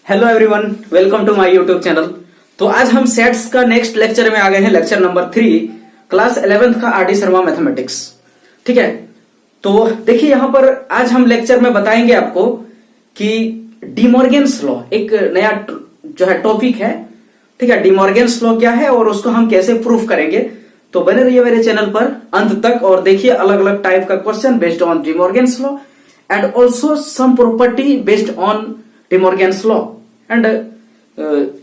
Hello everyone, welcome to my YouTube channel. तो आज हम सेट्स का नेक्स्ट लेक्चर में आ गए हैं, लेक्चर नंबर 3, क्लास 11th का आर डी शर्मा मैथमेटिक्स। ठीक है, तो देखिए यहां पर आज हम लेक्चर में बताएंगे आपको कि डिमॉर्गन्स लॉ एक नया जो है टॉपिक है। ठीक है, डिमॉर्गन्स लॉ क्या है और उसको हम कैसे प्रूफ करेंगे। तो बने रहिए मेरे चैनल पर अंत तक और देखिए अलग अलग टाइप का question based on De Morgan's law and also sum property based on De Morgan's law and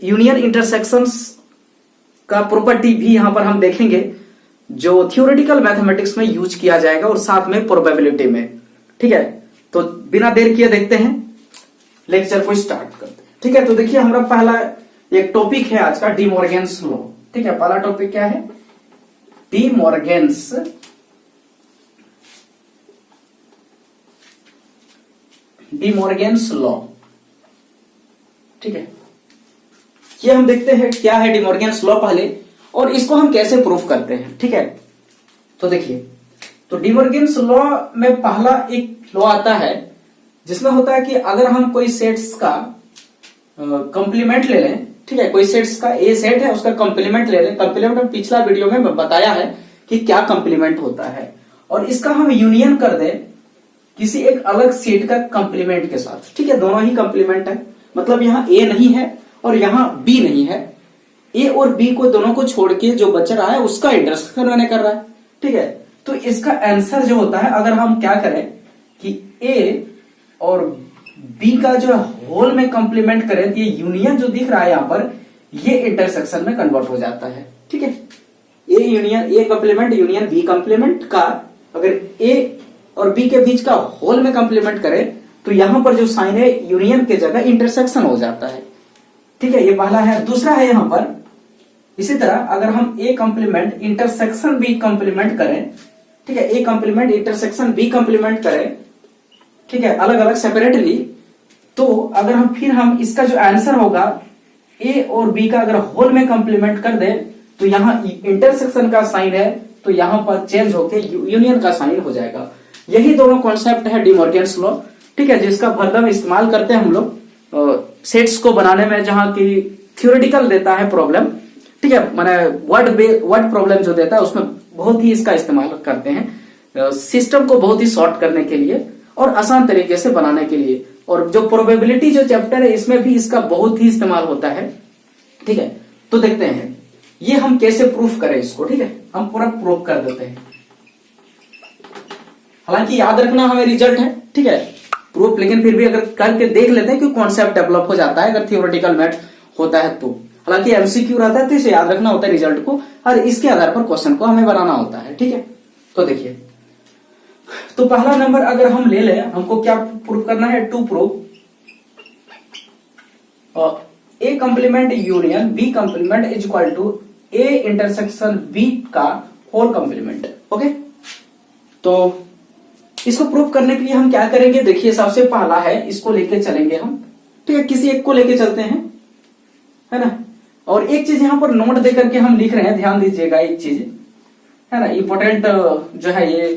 union intersections का प्रॉपर्टी भी यहां पर हम देखेंगे जो थियोरेटिकल मैथमेटिक्स में यूज किया जाएगा और साथ में प्रोबेबिलिटी में। ठीक है, तो बिना देर किए देखते हैं लेक्चर को स्टार्ट करते हैं। ठीक है, तो देखिए हमारा पहला एक टॉपिक है आज का डिमॉर्गन्स लॉ। ठीक है, पहला टॉपिक क्या है? De Morgan's law. ठीक है, ये हम देखते हैं क्या है डिमॉर्गन्स लॉ पहले और इसको हम कैसे प्रूफ करते हैं। ठीक है, तो देखिए, तो डिमॉर्गन्स लॉ में पहला एक लॉ आता है जिसमें होता है कि अगर हम कोई सेट्स का कंप्लीमेंट ले लें। ठीक है, कोई सेट्स का ए सेट है उसका कंप्लीमेंट ले लें। कंप्लीमेंट हम पिछला वीडियो में बताया है कि क्या कंप्लीमेंट होता है और इसका हम यूनियन कर दें किसी एक अलग सेट का कंप्लीमेंट के साथ। ठीक है, दोनों ही कंप्लीमेंट है, मतलब यहां ए नहीं है और यहां बी नहीं है। ए और बी को दोनों को छोड़ के जो बच रहा है उसका इंटरसेक्शन मैंने कर रहा है। ठीक है, तो इसका आंसर जो होता है अगर हम क्या करें कि ए और बी का जो होल में कंप्लीमेंट करें तो ये यूनियन जो दिख रहा है यहां पर ये इंटरसेक्शन में कन्वर्ट हो जाता है। ठीक है, A union A complement union B complement का अगर ए और बी के बीच का होल में कंप्लीमेंट करें तो यहां पर जो साइन है यूनियन के जगह इंटरसेक्शन हो जाता है। ठीक है, ये पहला है। दूसरा है यहां पर इसी तरह अगर हम ए कंप्लीमेंट इंटरसेक्शन बी कंप्लीमेंट करें। ठीक है, A complement intersection B complement करें, ठीक है, अलग अलग सेपरेटली, तो अगर हम इसका जो आंसर होगा ए और बी का अगर होल में कंप्लीमेंट कर दे तो यहां इंटरसेक्शन का साइन है तो यहां पर चेंज होके यूनियन का साइन हो जाएगा। यही दोनों कॉन्सेप्ट है डिमॉर्गन्स लॉ। ठीक है, जिसका भरदम इस्तेमाल करते हैं हम लोग सेट्स को बनाने में, जहां की थियोरेटिकल देता है प्रॉब्लम। ठीक है, माने वर्ड प्रॉब्लम जो देता है उसमें बहुत ही इसका इस्तेमाल करते हैं सिस्टम को बहुत ही शॉर्ट करने के लिए और आसान तरीके से बनाने के लिए। और जो प्रोबेबिलिटी जो चैप्टर है इसमें भी इसका बहुत ही इस्तेमाल होता है। ठीक है, तो देखते हैं ये हम कैसे प्रूफ करें इसको। ठीक है, हम पूरा प्रूफ कर देते हैं। हालांकि याद रखना हमें रिजल्ट है। ठीक है, प्रूफ, लेकिन फिर भी अगर करके देख लेते हैं कि कॉन्सेप्ट डेवलप हो जाता है अगर थियोरेटिकल मैथ होता है तो। हालांकि एमसीक्यू रहता है तो इसे याद रखना होता है रिजल्ट को और इसके आधार पर क्वेश्चन को हमें बनाना होता है। ठीक है, तो देखिए, तो पहला नंबर अगर हम ले लें, हमको क्या प्रूफ करना है? To proof A complement union B complement is equal to A intersection B का होल कंप्लीमेंट। ओके, तो इसको प्रूफ करने के लिए हम क्या करेंगे? देखिए, सबसे पहला है इसको लेके चलेंगे हम। ठीक है, किसी एक को लेके चलते हैं, है ना। और एक चीज यहां पर नोट देकर के हम लिख रहे हैं, ध्यान दीजिएगा, एक चीज है ना, इंपॉर्टेंट जो है ये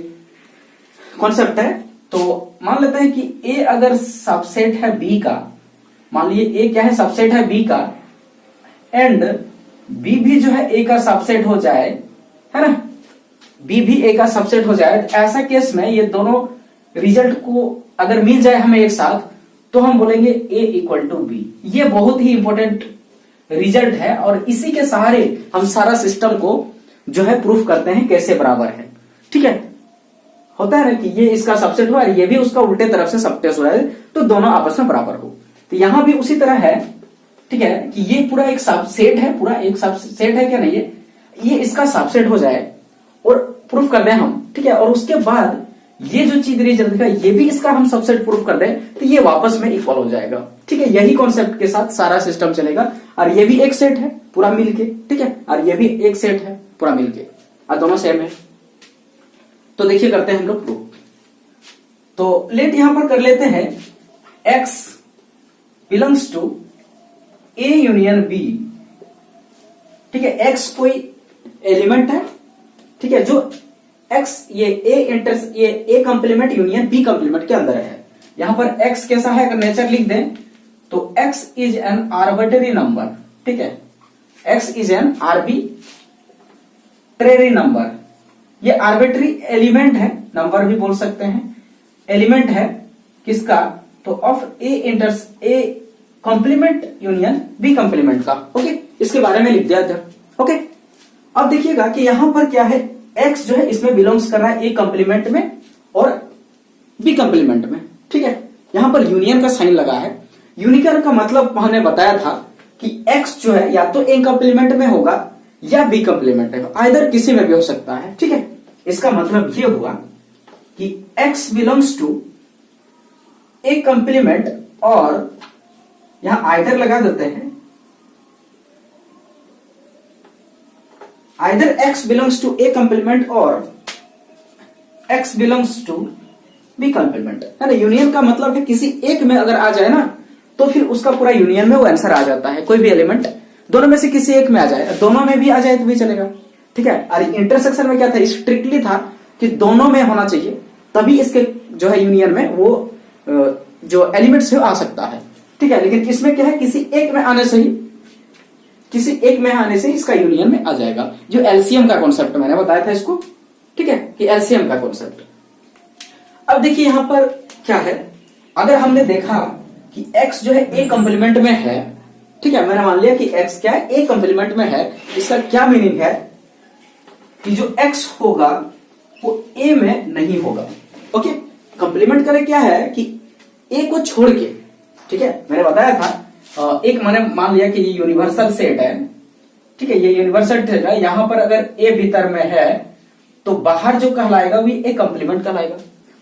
कॉन्सेप्ट है। तो मान लेते हैं कि ए अगर सबसेट है बी का, मान लीजिए ए क्या है? सबसेट है बी का, एंड बी भी जो है ए का सबसेट हो जाए, है ना, बी भी ए का सबसेट हो जाए, तो ऐसा केस में ये दोनों रिजल्ट को अगर मिल जाए हमें एक साथ तो हम बोलेंगे ए इक्वल टू बी। ये बहुत ही इंपॉर्टेंट रिजल्ट है और इसी के सहारे हम सारा सिस्टम को जो है प्रूफ करते हैं कैसे बराबर है। ठीक है, होता है ना कि ये इसका सबसेट हुआ और ये भी उसका उल्टे तरफ से सबसेट हो रहा है तो दोनों आपस में बराबर हो। तो यहां भी उसी तरह है। ठीक है, कि ये पूरा एक सबसेट है, पूरा एक सबसेट है क्या? नहीं, ये इसका सबसेट हो जाए और प्रूफ कर दें हम। ठीक है, और उसके बाद ये जो चीज रिजल्ट दिखा ये भी इसका हम सबसेट प्रूफ कर दें तो ये वापस में इक्वल हो जाएगा। ठीक है, यही कॉन्सेप्ट के साथ सारा सिस्टम चलेगा और ये भी एक सेट है पूरा मिलके। ठीक है, और ये भी एक सेट है पूरा मिलके और दोनों सेम है। तो देखिए करते हैं हम लोग प्रूफ। तो लेट यहां पर कर लेते हैं x belongs to A union B. ठीक है, x कोई एलिमेंट है। ठीक है, जो x ये ए कंप्लीमेंट यूनियन बी कंप्लीमेंट के अंदर है। यहां पर x कैसा है अगर नेचर लिख दें तो x is an arbitrary number, ठीक है, x is an arbitrary number. ये आर्बिट्रेरी एलिमेंट है, नंबर भी बोल सकते हैं, एलिमेंट है किसका, तो of A complement union B complement का। ओके, इसके बारे में लिख दिया था। ओके, अब देखिएगा कि यहां पर क्या है, x जो है इसमें बिलोंग्स कर रहा है ए कॉम्प्लीमेंट में और बी कॉम्प्लीमेंट में, ठीक है। यहां पर यूनियन का साइन लगा है। यूनियन का मतलब हमने बताया था कि x जो है या तो ए कॉम्प्लीमेंट में होगा या बी कॉम्प्लीमेंट में, आइदर किसी में भी हो सकता है, ठीक है। इसका मतलब ये हुआ कि x belongs to A complement, और यहां आइदर लगा देते हैं, either x belongs to A complement और x belongs to B complement, है ना। यूनियन का मतलब है किसी एक में अगर आ जाए ना तो फिर उसका पूरा यूनियन में वो आंसर आ जाता है। कोई भी एलिमेंट दोनों में से किसी एक में आ जाए, दोनों में भी आ जाए तो भी चलेगा, ठीक है। और इंटरसेक्शन में क्या था, स्ट्रिक्टली था कि दोनों में होना चाहिए, तभी इसके जो है यूनियन में वो जो एलिमेंट्स है आ सकता है, ठीक है। लेकिन इसमें क्या है, किसी एक में आने से ही, किसी एक में आने से इसका यूनियन में आ जाएगा। जो एलसीएम का कॉन्सेप्ट मैंने बताया था इसको, ठीक है, कि एलसीएम का कॉन्सेप्ट। अब देखिए यहां पर क्या है, अगर हमने देखा कि x जो है ए कॉम्प्लीमेंट में है, ठीक है, मैंने मान लिया कि x क्या है, ए कॉम्प्लीमेंट में है। इसका क्या मीनिंग है कि जो x होगा वो a में नहीं होगा। ओके, कॉम्प्लीमेंट करे क्या है कि a को छोड़ के, ठीक है, मैंने बताया था एक मैंने मान लिया कि ये यूनिवर्सल सेट है, ठीक है, ये यूनिवर्सल सेट है। यहां पर अगर a भीतर में है तो बाहर जो कहलाएगा वो ए कॉम्प्लीमेंट कहलाएगा,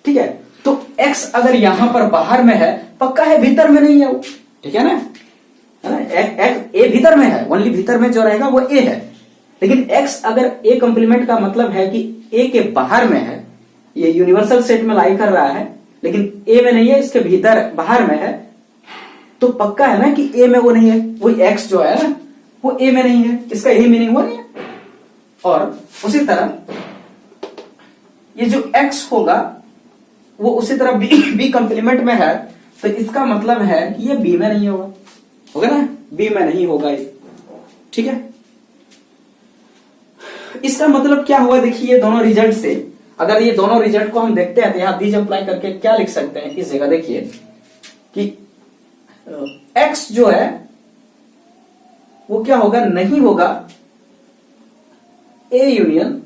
ठीक है। तो x अगर यहां पर बाहर में है, पक्का है, भीतर में नहीं है वो, ठीक है ना, ए भीतर में है, ओनली भीतर में जो रहेगा वो ए है। लेकिन x अगर ए कॉम्प्लीमेंट का मतलब है कि ए के बाहर में है, ये यूनिवर्सल सेट में लाई कर रहा है, लेकिन ए में नहीं है, इसके भीतर बाहर में है, तो पक्का है ना कि ए में वो नहीं है, वो x जो है ना वो ए में नहीं है। इसका यही मीनिंग हुआ नहीं है। और उसी तरह ये जो x होगा वो उसी तरह बी कॉम्प्लीमेंट में है, तो इसका मतलब है कि ये बी में नहीं होगा, होगा ना, बी में नहीं होगा ये, ठीक है। इसका मतलब क्या हुआ, देखिए ये दोनों रिजल्ट से, अगर ये दोनों रिजल्ट को हम देखते हैं तो यहां दीज अप्लाई करके क्या लिख सकते हैं इस जगह, देखिए कि x जो है वो क्या होगा, नहीं होगा ए यूनियन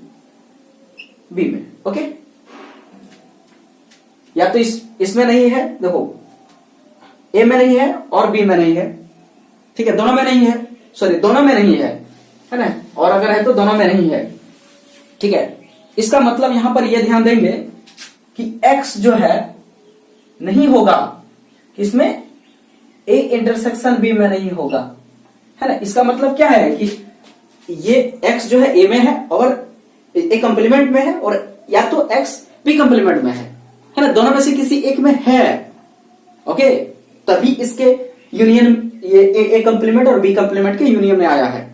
बी में। ओके, या तो इसमें नहीं है, देखो ए में नहीं है और बी में नहीं है, ठीक है, दोनों में नहीं है, सॉरी दोनों में नहीं है ना, और अगर है तो दोनों में नहीं है, ठीक है। इसका मतलब यहां पर यह ध्यान देंगे कि x जो है नहीं होगा, इसमें ए इंटरसेक्शन बी में नहीं होगा, है ना। इसका मतलब क्या है कि ये x जो है ए में है और ए कॉम्प्लीमेंट में है, और या तो x बी कॉम्प्लीमेंट में है ना, दोनों में से किसी एक में है। ओके, तभी इसके यूनियन ये ए कॉम्प्लीमेंट और बी कॉम्प्लीमेंट के यूनियन में आया है।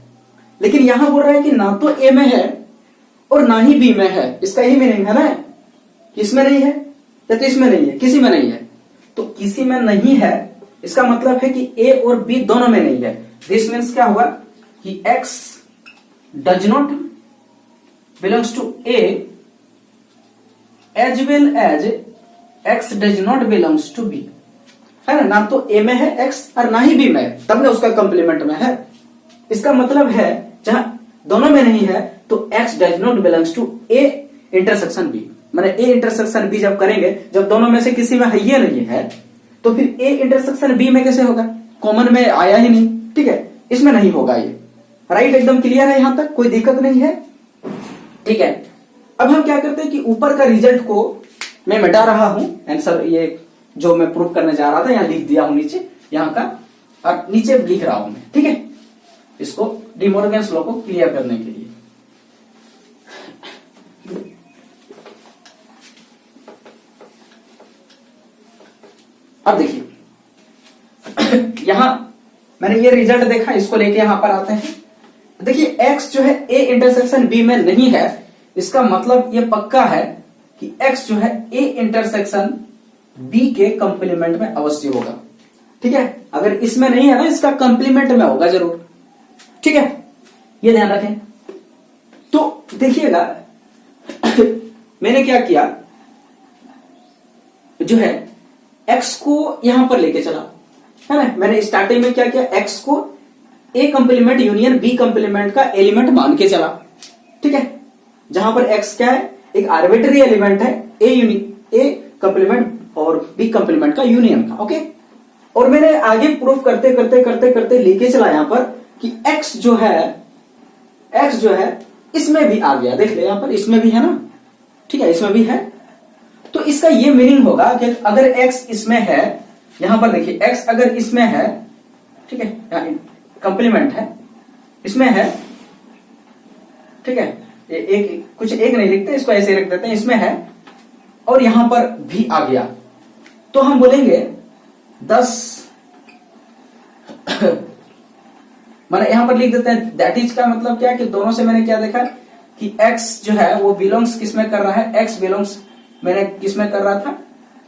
लेकिन यहां बोल रहा है कि ना तो ए में है और ना ही बी में है, इसका यही मीनिंग है ना, किसमें नहीं है या तो इसमें नहीं है, किसी में नहीं है। तो किसी में नहीं है इसका मतलब है कि ए और बी दोनों में नहीं है। दिस मीन्स क्या हुआ कि x does not belongs to A as well as x does not belongs to B, है ना। ना तो ए में है x और ना ही बी में है, तब ना उसका कंप्लीमेंट में है। इसका मतलब है जहां दोनों में नहीं है तो x does not belongs to A intersection B, माने ए इंटरसेक्शन बी जब करेंगे, जब दोनों में से किसी में है ये नहीं है, तो फिर ए इंटरसेक्शन बी में कैसे होगा, कॉमन में आया ही नहीं, ठीक है, इसमें नहीं होगा ये। राइट, एकदम क्लियर है, यहां तक कोई दिक्कत नहीं है, ठीक है। अब हम क्या करते हैं कि ऊपर का रिजल्ट को मैं मिटा रहा हूं, आंसर ये जो मैं प्रूव करने जा रहा था यहां लिख दिया हूं नीचे, यहां का, और नीचे लिख रहा हूं मैं, ठीक है, इसको डी मॉर्गन्स लॉ को क्लियर करने के लिए। अब देखिए यहां मैंने ये रिजल्ट देखा, इसको लेके यहां पर आते हैं। देखिए x जो है ए इंटरसेक्शन बी में नहीं है, इसका मतलब ये पक्का है कि x जो है ए इंटरसेक्शन बी के कंप्लीमेंट में अवश्य होगा, ठीक है। अगर इसमें नहीं है ना, इसका कंप्लीमेंट में होगा जरूर। ठीक है, ये ध्यान रखें। तो देखिएगा मैंने क्या किया, जो है x को यहां पर लेके चला, है ना। मैंने स्टार्टिंग में क्या किया, x को a complement union b complement का एलिमेंट मान के चला। ठीक है, जहां पर x क्या है, एक आर्बिट्री एलिमेंट है, a कंप्लीमेंट और b कंप्लीमेंट का यूनियन का। ओके, और मैंने आगे प्रूफ करते करते करते करते लेके चला यहां पर कि x जो है इसमें भी आ गया। देख ले यहां पर इसमें भी है ना, ठीक है, इसमें भी है। तो इसका ये मीनिंग होगा कि अगर x इसमें है, यहां पर देखिए x अगर इसमें है, ठीक है, कंप्लीमेंट है, इसमें है, ठीक है, कुछ एक नहीं लिखते, इसको ऐसे रख देते हैं, इसमें है और यहां पर भी आ गया, तो हम बोलेंगे 10 मैंने यहां पर लिख देते हैं। दैट इज का मतलब क्या है कि दोनों से मैंने क्या देखा कि x जो है वो बिलोंग्स किसमें कर रहा है, x बिलोंग्स मैंने किसमें कर रहा था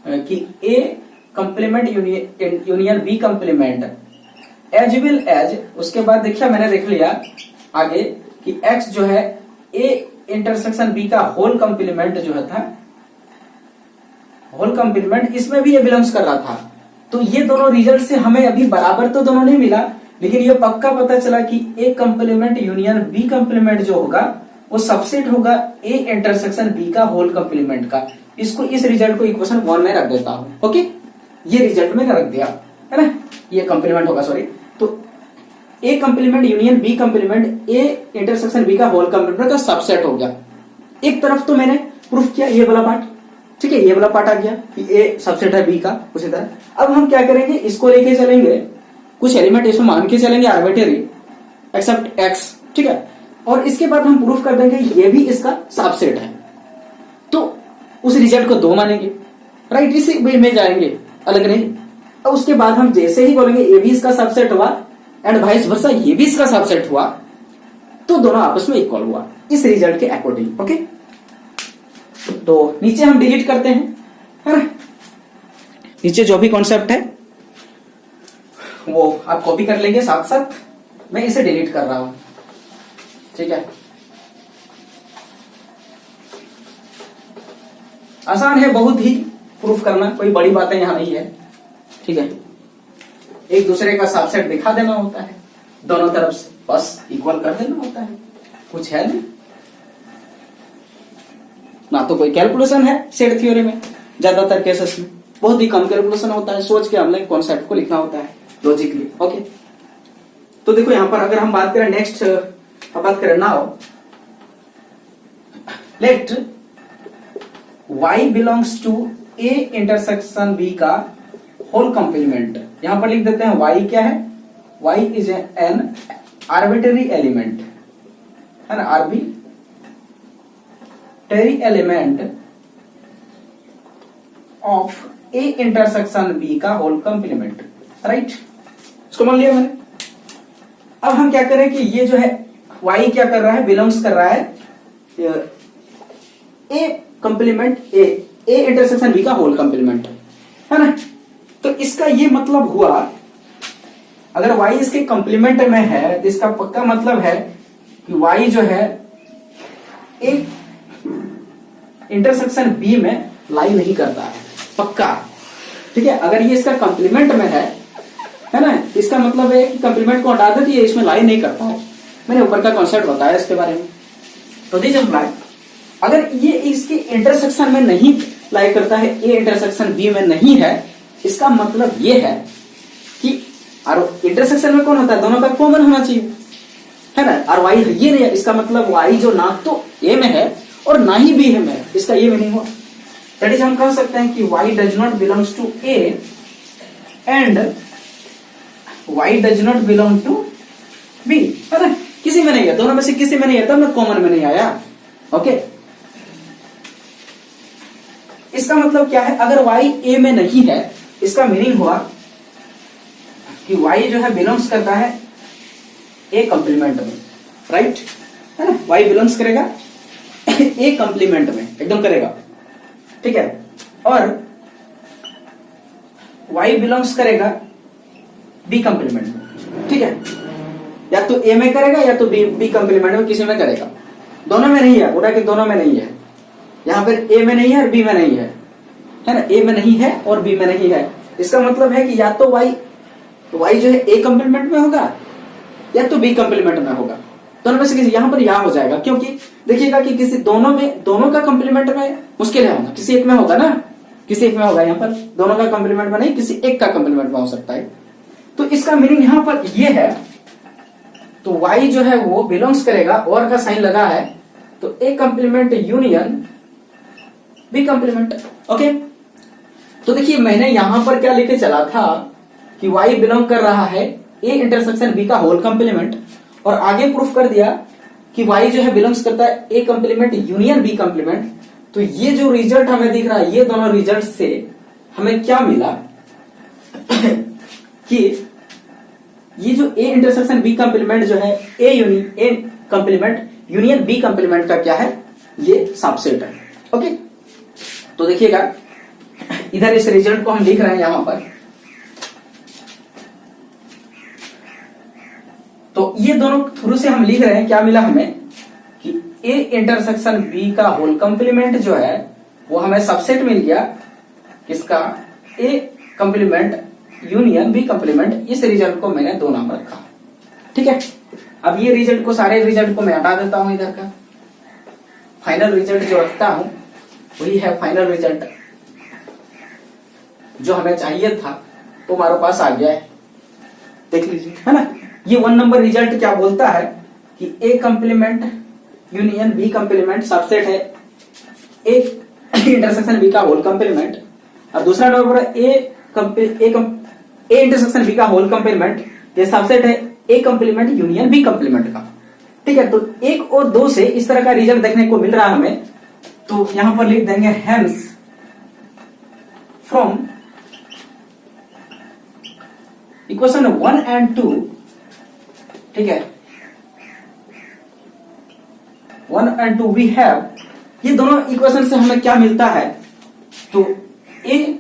कि a complement union b complement as well as. उसके बाद देखिए मैंने देख लिया आगे कि x जो है a इंटरसेक्शन b का होल कंप्लीमेंट जो है था, होल कंप्लीमेंट, इसमें भी ये बिलोंग्स कर रहा था। तो ये दोनों रिजल्ट से हमें अभी बराबर तो दोनों नहीं मिला, लेकिन ये पक्का पता चला कि a complement union b complement जो होगा वो सबसेट होगा a इंटरसेक्शन b का होल कंप्लीमेंट का। इसको, इस रिजल्ट को इक्वेशन 1 में रख देता हूं। ओके, ये रिजल्ट में रख दिया, है ना, ये कंप्लीमेंट होगा, सॉरी। तो a complement union b complement a intersection b का होल कंप्लीमेंट का सबसेट हो गया। एक तरफ तो मैंने प्रूफ किया ये वाला पार्ट, ठीक है, ये वाला पार्ट आ गया कि a सबसेट है b का। उसी तरह अब हम क्या करेंगे, इसको लेके चलेंगे, कुछ एलिमेंट इसमें मान के चलेंगे आर्बिट्री एक्सेप्ट x, ठीक है, और इसके बाद हम प्रूफ कर देंगे ये भी इसका सबसेट है। तो उस रिजल्ट को 2 मानेंगे, राइट, इसी वे में जाएंगे, अलग नहीं। अब उसके बाद हम जैसे ही बोलेंगे ये भी इसका सबसेट हुआ एंड वाइस वर्सा ये भी इसका सबसेट हुआ, तो दोनों आपस में इक्वल हुआ इस रिजल्ट के अकॉर्डिंग। ओके, तो नीचे हम डिलीट करते हैं, है ना। नीचे जो भी कॉन्सेप्ट है वो आप कॉपी कर लेंगे, साथ साथ मैं इसे डिलीट कर रहा हूं, ठीक है। आसान है बहुत ही प्रूफ करना, कोई बड़ी बातें यहां नहीं है, ठीक है। एक दूसरे का सबसेट दिखा देना होता है दोनों तरफ से, बस इक्वल कर देना होता है, कुछ है नहीं ना। तो कोई कैलकुलेशन है सेट थ्योरी में, ज्यादातर केसेस में बहुत ही कम कैलकुलेशन होता है, सोच के हमने कॉन्सेप्ट को लिखना होता है लॉजिकली। ओके, तो देखो यहां पर अगर हम बात करें नेक्स्ट, बात करें now let y belongs to a intersection b का होल कंप्लीमेंट। यहां पर लिख देते हैं y क्या है, y is an arbitrary element, है ना, arbitrary element of a intersection b का होल कंप्लीमेंट, राइट, इसको मान लिया मैंने। अब हम क्या करें कि ये जो है y क्या कर रहा है, बिलोंग्स कर रहा है a complement a intersection b का होल कंप्लीमेंट, है ना। तो इसका ये मतलब हुआ, अगर y इसके कंप्लीमेंट में है तो इसका पक्का मतलब है कि y जो है a इंटरसेक्शन b में लाई नहीं करता है, पक्का, ठीक है। अगर ये इसका कंप्लीमेंट में है ना, इसका मतलब है कि कंप्लीमेंट को हटा देती है, इसमें लाई नहीं करता है। मैंने ऊपर का कॉन्सेप्ट बताया इसके बारे में। तो दीजिए अप्लाई, अगर ये इसके इंटरसेक्शन में नहीं लाई करता है, ए इंटरसेक्शन बी में नहीं है, इसका मतलब ये है कि इंटरसेक्शन में कौन होता है, दोनों का कॉमन होना चाहिए, है ना। और वाई ये नहीं है, इसका मतलब वाई जो ना तो ए में है और ना ही बी में है, इसका ये मीनिंग हुआ। दैट इज हम कह सकते हैं कि Y does not belongs to A and Y does not belong to B, है ना, किसी में नहीं है, दोनों में से किसी में नहीं है, तब मैं कॉमन में नहीं आया। ओके, इसका मतलब क्या है, अगर y a में नहीं है, इसका मीनिंग हुआ कि y जो है बिलोंग्स करता है a कंप्लीमेंट में, राइट, है ना, y बिलोंग्स करेगा a कंप्लीमेंट में, एकदम करेगा, ठीक है। और y बिलोंग्स करेगा बी कंप्लीमेंट में, ठीक है। या तो ए में करेगा या तो बी कंप्लीमेंट में किसी में करेगा, दोनों में नहीं है, बोला कि दोनों में नहीं है। यहाँ पर ए में नहीं है और बी में नहीं है ना, ए में नहीं है और बी में नहीं है। इसका मतलब है कि या तो वाई जो है ए कंप्लीमेंट में होगा या तो बी कंप्लीमेंट में होगा, दोनों में से किसी। यहाँ पर या हो जाएगा, क्योंकि देखिएगा कि किसी दोनों का कंप्लीमेंट में मुश्किल है होना, किसी एक में होगा ना, किसी एक में होगा। यहाँ पर दोनों का कंप्लीमेंट में नहीं, किसी एक का कंप्लीमेंट में हो सकता है। तो इसका मीनिंग यहाँ पर ये है, तो वाई जो है वो बिलोंग्स करेगा, और का साइन लगा है, तो A complement union B complement. Okay, तो देखिए मैंने यहां पर क्या लेके चला था कि y बिलोंग कर रहा है a इंटरसेक्शन b का होल कंप्लीमेंट, और आगे प्रूफ कर दिया कि y जो है बिलोंग्स करता है a complement union b complement. तो ये जो रिजल्ट हमें दिख रहा है, ये दोनों रिजल्ट से हमें क्या मिला कि ये जो a इंटरसेक्शन b कंप्लीमेंट जो है a complement union b complement का क्या है, ये सबसेट है। ओके, तो देखिएगा इधर इस रिजल्ट को हम लिख रहे हैं यहां पर, तो ये दोनों थ्रू से हम लिख रहे हैं, क्या मिला हमें कि a इंटरसेक्शन b का होल कंप्लीमेंट जो है वो हमें सबसेट मिल गया किसका, a complement union b complement. इस रिजल्ट को मैंने 2 नाम रखा, ठीक है। अब ये रिजल्ट को, सारे रिजल्ट को मैं हटा देता हूं इधर का, फाइनल रिजल्ट जो रखता हूं वही है फाइनल रिजल्ट, जो हमें चाहिए था वो हमारे पास आ गया है, देख लीजिए, है ना। ये 1 नंबर रिजल्ट क्या बोलता है कि A complement union B complement subset है ए इंटरसेक्शन बी का होल कंप्लीमेंट, और दूसरा नंबर ए इंटरसेक्शन बी का होल कंप्लीमेंट, ये सबसेट है A complement union B complement का, ठीक है। तो 1 और 2 से इस तरह का रिजल्ट देखने को मिल रहा है हमें, तो यहां पर लिख देंगे हेंस फ्रॉम इक्वेशन 1 and 2, ठीक है, 1 and 2 वी हैव, ये दोनों इक्वेशन से हमें क्या मिलता है, तो ए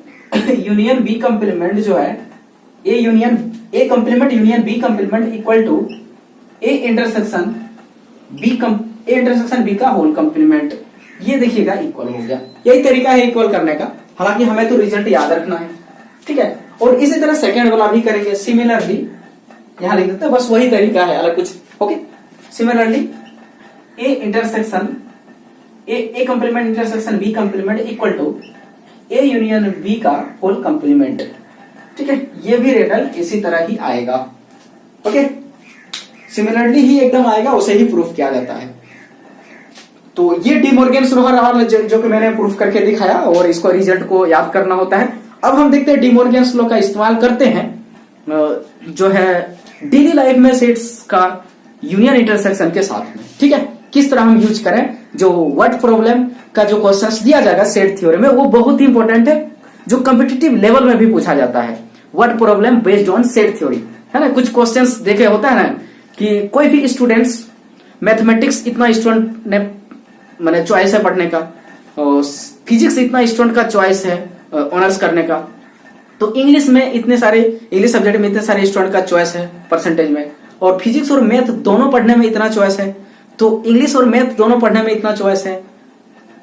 यूनियन बी कंप्लीमेंट जो है A complement union B complement equal to A intersection B का होल कंप्लीमेंट। ये देखिएगा इक्वल हो गया, यही तरीका है इक्वल करने का, हालांकि हमें तो रिजल्ट याद रखना है, ठीक है। और इसी तरह सेकेंड वाला भी करेंगे सिमिलरली, यहां लिख देते हैं, बस वही तरीका है, अलग कुछ। Okay, similarly A intersection A complement intersection B complement equal to A union B का होल कंप्लीमेंट, ठीक है। ये भी रिजल्ट इसी तरह ही आएगा। ओके, सिमिलरली ही एकदम आएगा, उसे ही प्रूफ किया जाता है। तो ये डी मॉर्गन्स लॉ जो कि मैंने प्रूफ करके दिखाया, और इसको रिजल्ट को याद करना होता है। अब हम देखते हैं डी मॉर्गन्स लॉ का इस्तेमाल करते हैं जो है डेली लाइफ में सेट्स का यूनियन इंटरसेक्शन के साथ में, ठीक है। किस तरह हम यूज करें, जो वर्ड प्रॉब्लम का जो क्वेश्चंस दिया जाएगा सेट थ्योरी में, वो बहुत ही इंपॉर्टेंट है, जो कॉम्पिटिटिव लेवल में भी पूछा जाता है। Word problem based on set theory, है ना। कुछ क्वेश्चंस देखे होता है ना कि कोई भी स्टूडेंट्स मैथमेटिक्स इतना स्टूडेंट ने मैंने चॉइस है पढ़ने का, और फिजिक्स इतना स्टूडेंट का चॉइस है ऑनर्स करने का, तो इंग्लिश में इतने सारे, इंग्लिश सब्जेक्ट में इतने सारे स्टूडेंट का चॉइस है परसेंटेज में, और फिजिक्स और मैथ दोनों पढ़ने में इतना चॉइस है, तो इंग्लिश और मैथ दोनों पढ़ने में इतना चॉइस है,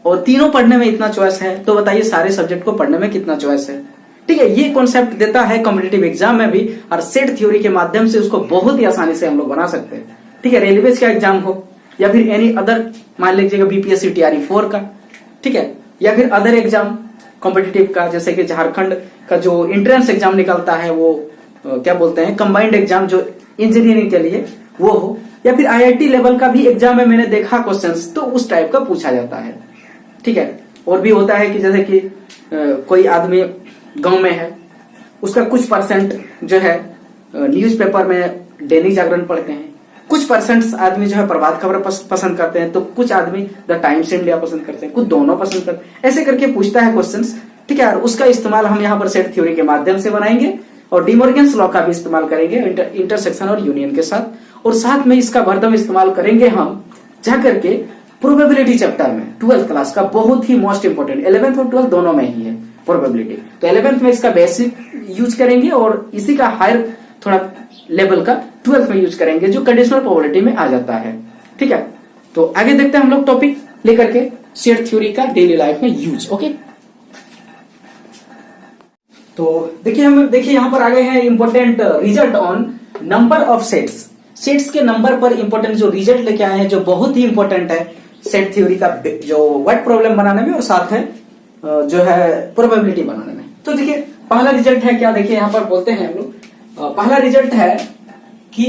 और तीनों पढ़ने में इतना चॉइस है, तो बताइए सारे सब्जेक्ट को पढ़ने में कितना चॉइस है, ठीक है। ये कॉन्सेप्ट देता है कॉम्पिटिटिव एग्जाम में भी, और सेट थ्योरी के माध्यम से उसको बहुत ही आसानी से हम लोग बना सकते हैं, ठीक है। रेलवे का एग्जाम हो या फिर एनी अदर, मान लीजिएगा बीपीएससी टीआरई 4 का, ठीक है, या फिर अदर एग्जाम कॉम्पिटिटिव का, जैसे कि झारखंड का जो एंट्रेंस एग्जाम निकलता है, वो क्या बोलते हैं कंबाइंड एग्जाम जो इंजीनियरिंग के लिए, वो हो, या फिर आईआईटी लेवल का भी एग्जाम में मैंने देखा क्वेश्चंस, तो उस टाइप का पूछा जाता है, ठीक है। और भी होता है कि जैसे कि कोई आदमी गांव में है, उसका कुछ परसेंट जो है न्यूज़पेपर में दैनिक जागरण पढ़ते हैं, कुछ परसेंट आदमी जो है प्रभात खबर पसंद करते हैं, तो कुछ आदमी द टाइम्स इंडिया पसंद करते हैं, कुछ दोनों पसंद करते हैं, ऐसे करके पूछता है क्वेश्चंस, ठीक है। और उसका इस्तेमाल हम यहाँ पर सेट थ्योरी के माध्यम से बनाएंगे, और डी मॉर्गन्स लॉ का भी इस्तेमाल करेंगे इंटरसेक्शन और यूनियन के साथ, और साथ में इसका भरदम इस्तेमाल करेंगे हम जाकर के प्रोबेबिलिटी चैप्टर में 12th क्लास का, बहुत ही मोस्ट इंपोर्टेंट, 11th और 12th दोनों में ही है प्रोबेबिलिटी। तो 11th में इसका बेसिक यूज करेंगे, और इसी का हायर थोड़ा लेवल का 12th में यूज करेंगे, जो कंडीशनल प्रोबेबिलिटी में आ जाता है। ठीक है, तो आगे देखते हैं हम लोग टॉपिक लेकर के सेट थ्योरी का डेली लाइफ में यूज। ओके, तो देखिए यहाँ पर आ गए हैं important result on number of sets. Sets के नंबर पर इंपॉर्टेंट जो रिजल्ट लेके आए हैं, जो बहुत ही इंपॉर्टेंट है सेट थ्योरी का, जो वर्ड प्रॉब्लम बनाने में और साथ है जो है प्रोबेबिलिटी बनाने में। तो देखिए पहला रिजल्ट है क्या, देखिए यहाँ पर बोलते हैं हम लोग, पहला रिजल्ट है कि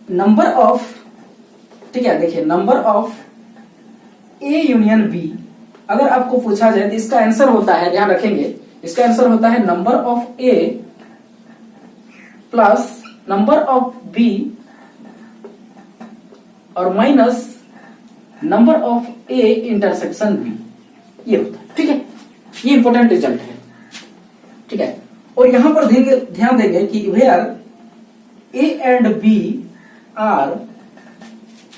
नंबर ऑफ, ठीक है, देखिए number of A union B अगर आपको पूछा जाए तो इसका आंसर होता है, ध्यान रखेंगे, इसका आंसर होता है number of A plus number of B और minus number of A intersection B, ये होता है। ठीक है, ये इंपॉर्टेंट रिजल्ट है। ठीक है, और यहां पर ध्यान देंगे कि where A and B are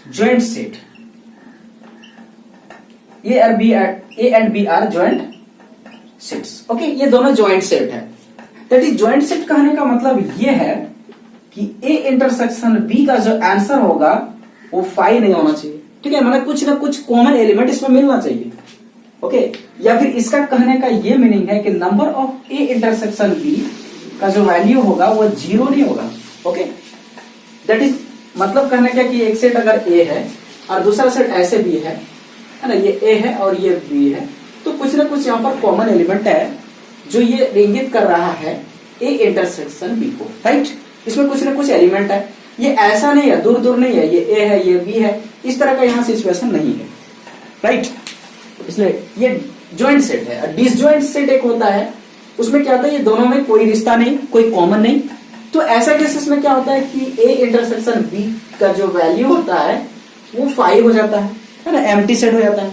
joint set, A and B are joint sets. Okay, ये दोनों ज्वाइंट सेट है। दैट इज ज्वाइंट सेट कहने का मतलब ये है कि ए इंटरसेक्शन बी का जो आंसर होगा वो 5 नहीं होना चाहिए। ठीक है, मतलब कुछ ना कुछ कॉमन एलिमेंट इसमें मिलना चाहिए। ओके, या फिर इसका कहने का ये मीनिंग है कि number of A intersection B का जो वैल्यू होगा वो 0 नहीं होगा। ओके, दैट इज मतलब कहने का कि एक सेट अगर ए है और दूसरा सेट ऐसे भी है ना, ये ए है और ये बी है, तो कुछ ना कुछ यहाँ पर कॉमन एलिमेंट है जो ये इंगित कर रहा है ए इंटरसेक्शन बी को। राइट, इसमें कुछ ना कुछ एलिमेंट है, ये ऐसा नहीं है, दूर दूर नहीं है, ये ए है ये बी है, इस तरह का यहाँ सिचुएशन नहीं है। राइट, इसलिए ये ज्वाइंट सेट है। डिसज्वाइंट सेट एक होता है, उसमें क्या होता है, ये दोनों में कोई रिश्ता नहीं, कोई कॉमन नहीं। तो ऐसा केसेस में क्या होता है कि ए इंटरसेक्शन बी का जो वैल्यू होता है वो 5 हो जाता है ना, एम्प्टी सेट हो जाता है।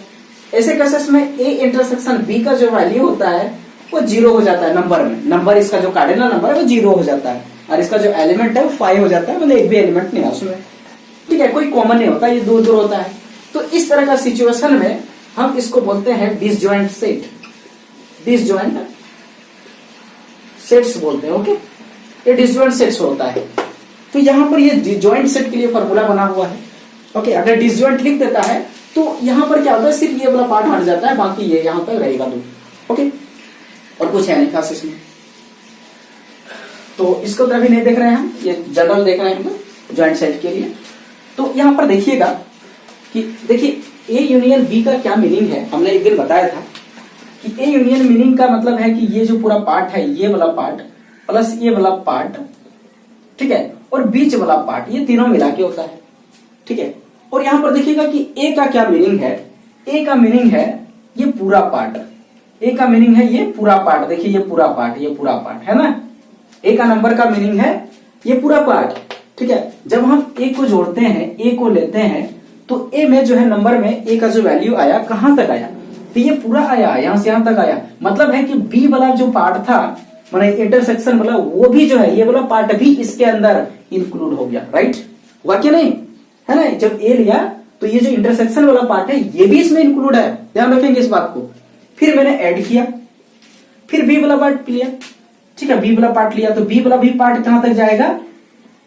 ऐसे केसेस में ए इंटरसेक्शन बी का जो वैल्यू होता है वो 0 हो जाता है नंबर में, नंबर इसका जो कार्डिनल नंबर है वो 0 हो जाता है और इसका जो एलिमेंट है वो 5 हो जाता है, मतलब एक भी एलिमेंट नहीं है उसमें। ठीक है, कोई कॉमन नहीं होता, ये दूर दूर होता है। तो इस तरह का सिचुएशन में हम इसको बोलते हैं डिसज्वाइंट सेट, डिसज्वाइंट सेट्स बोलते हैं। ओके, ये डिसज्वाइंट सेट्स होता है। तो यहां पर ये डिसज्वाइंट सेट के लिए फॉर्मूला बना हुआ है। ओके, अगर डिसज्वाइंट लिख देता है तो यहां पर क्या होता है, सिर्फ ये वाला पार्ट हट जाता है, बाकी ये यहां तक रहेगा दूर। ओके, और कुछ है नहीं खास इसमें, तो इसको तो अभी नहीं देख रहे हैं हम, ये जनरल देख रहे हैं हम ज्वाइंट सेट के लिए। तो यहां पर देखिएगा कि देखिए ए यूनियन बी का क्या मीनिंग है, हमने एक दिन बताया था कि ए यूनियन मीनिंग का मतलब है कि ये जो पूरा पार्ट है, ये वाला पार्ट प्लस ये वाला पार्ट, ठीक है, और बीच वाला पार्ट, ये तीनों मिला के होता है। ठीक है, और यहां पर देखिएगा कि ए का क्या मीनिंग है, ए का मीनिंग है ये पूरा पार्ट, ए का मीनिंग है ये पूरा पार्ट। देखिए ये पूरा पार्ट, ये पूरा पार्ट है ना, ए का नंबर का मीनिंग है ये पूरा पार्ट। ठीक है, जब हम ए को जोड़ते हैं, ए को लेते हैं, तो ए में जो है नंबर में ए का जो वैल्यू आया, कहां तक आया, तो ये पूरा आया, यहां से यहां तक आया। मतलब है कि बी वाला जो पार्ट था, माने इंटरसेक्शन वाला, वो भी जो है ये वाला पार्ट भी इसके अंदर इंक्लूड हो गया। राइट, हुआ क्या नहीं, है ना, जब ए लिया तो ये जो इंटरसेक्शन वाला पार्ट है ये भी इसमें इंक्लूड है, ध्यान रखेंगे इस बात को। फिर मैंने ऐड किया, फिर बी वाला पार्ट लिया, ठीक है, बी वाला पार्ट लिया, तो बी वाला भी पार्ट कहां तक जाएगा,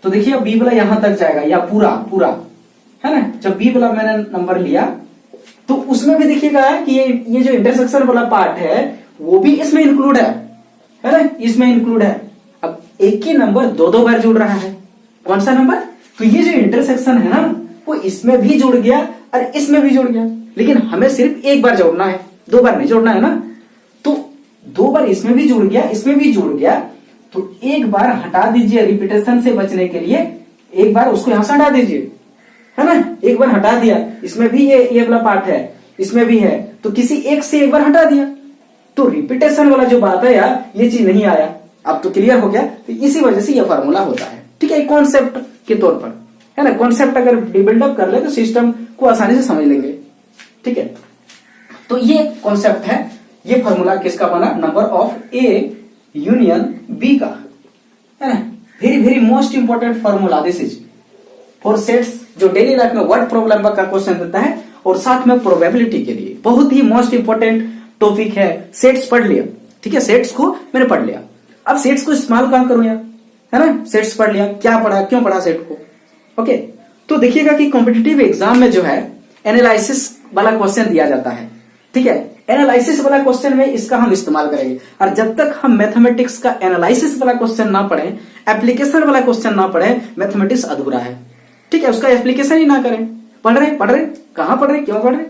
तो देखिए बी वाला यहां तक जाएगा, या पूरा पूरा, है ना। जब बी वाला मैंने नंबर लिया तो उसमें भी देखिएगा कि ये जो इंटरसेक्शन वाला पार्ट है वो भी इसमें इंक्लूड है ना, इसमें इंक्लूड है। अब एक ही नंबर दो दो बार जुड़ रहा है, कौन सा नंबर, तो ये जो इंटरसेक्शन है ना वो इसमें भी जुड़ गया और इसमें भी जुड़ गया, लेकिन हमें सिर्फ एक बार जोड़ना है, दो बार नहीं जोड़ना है ना। तो दो बार इसमें भी जुड़ गया, इसमें भी जुड़ गया, तो एक बार हटा दीजिए, रिपीटेशन से बचने के लिए एक बार उसको यहां से हटा दीजिए, है ना। एक बार हटा दिया, इसमें भी ये वाला पार्ट है, इसमें भी है, तो किसी एक से एक बार हटा दिया, तो रिपीटेशन वाला जो बात है यार, ये चीज नहीं आया। अब तो क्लियर हो गया, तो इसी वजह से ये फॉर्मूला होता है। ठीक है, कॉन्सेप्ट के तौर पर, है ना, कॉन्सेप्ट अगर बिल्डअप कर ले तो सिस्टम को आसानी से समझ लेंगे। ठीक है, तो ये कॉन्सेप्ट है, ये फॉर्मूला किसका बना, number of A union B का, है ना। Very very most important formula this is for sets, जो डेली लाइफ में वर्ड प्रॉब्लम का क्वेश्चन देता है, और साथ में प्रोबेबिलिटी के लिए बहुत ही मोस्ट इंपॉर्टेंट टॉपिक है। सेट्स पढ़ लिया, ठीक है, सेट्स को मैंने पढ़ लिया, अब सेट्स को इस्तेमाल कहां करूं यार, है ना, सेट्स पढ़ लिया, क्या पढ़ा, क्यों पढ़ा सेट को। ओके, तो देखिएगा कि कॉम्पिटिटिव एग्जाम में जो है एनालिसिस वाला क्वेश्चन दिया जाता है, ठीक है। एनालिसिस वाला क्वेश्चन में इसका हम इस्तेमाल करेंगे, और जब तक हम मैथमेटिक्स का एनालिसिस वाला क्वेश्चन ना पढ़े, एप्लीकेशन वाला क्वेश्चन ना पढ़े, मैथमेटिक्स अधूरा है, ठीक है। उसका एप्लीकेशन ही ना करें, पढ़ रहे कहां पढ़ रहे, क्यों पढ़ रहे,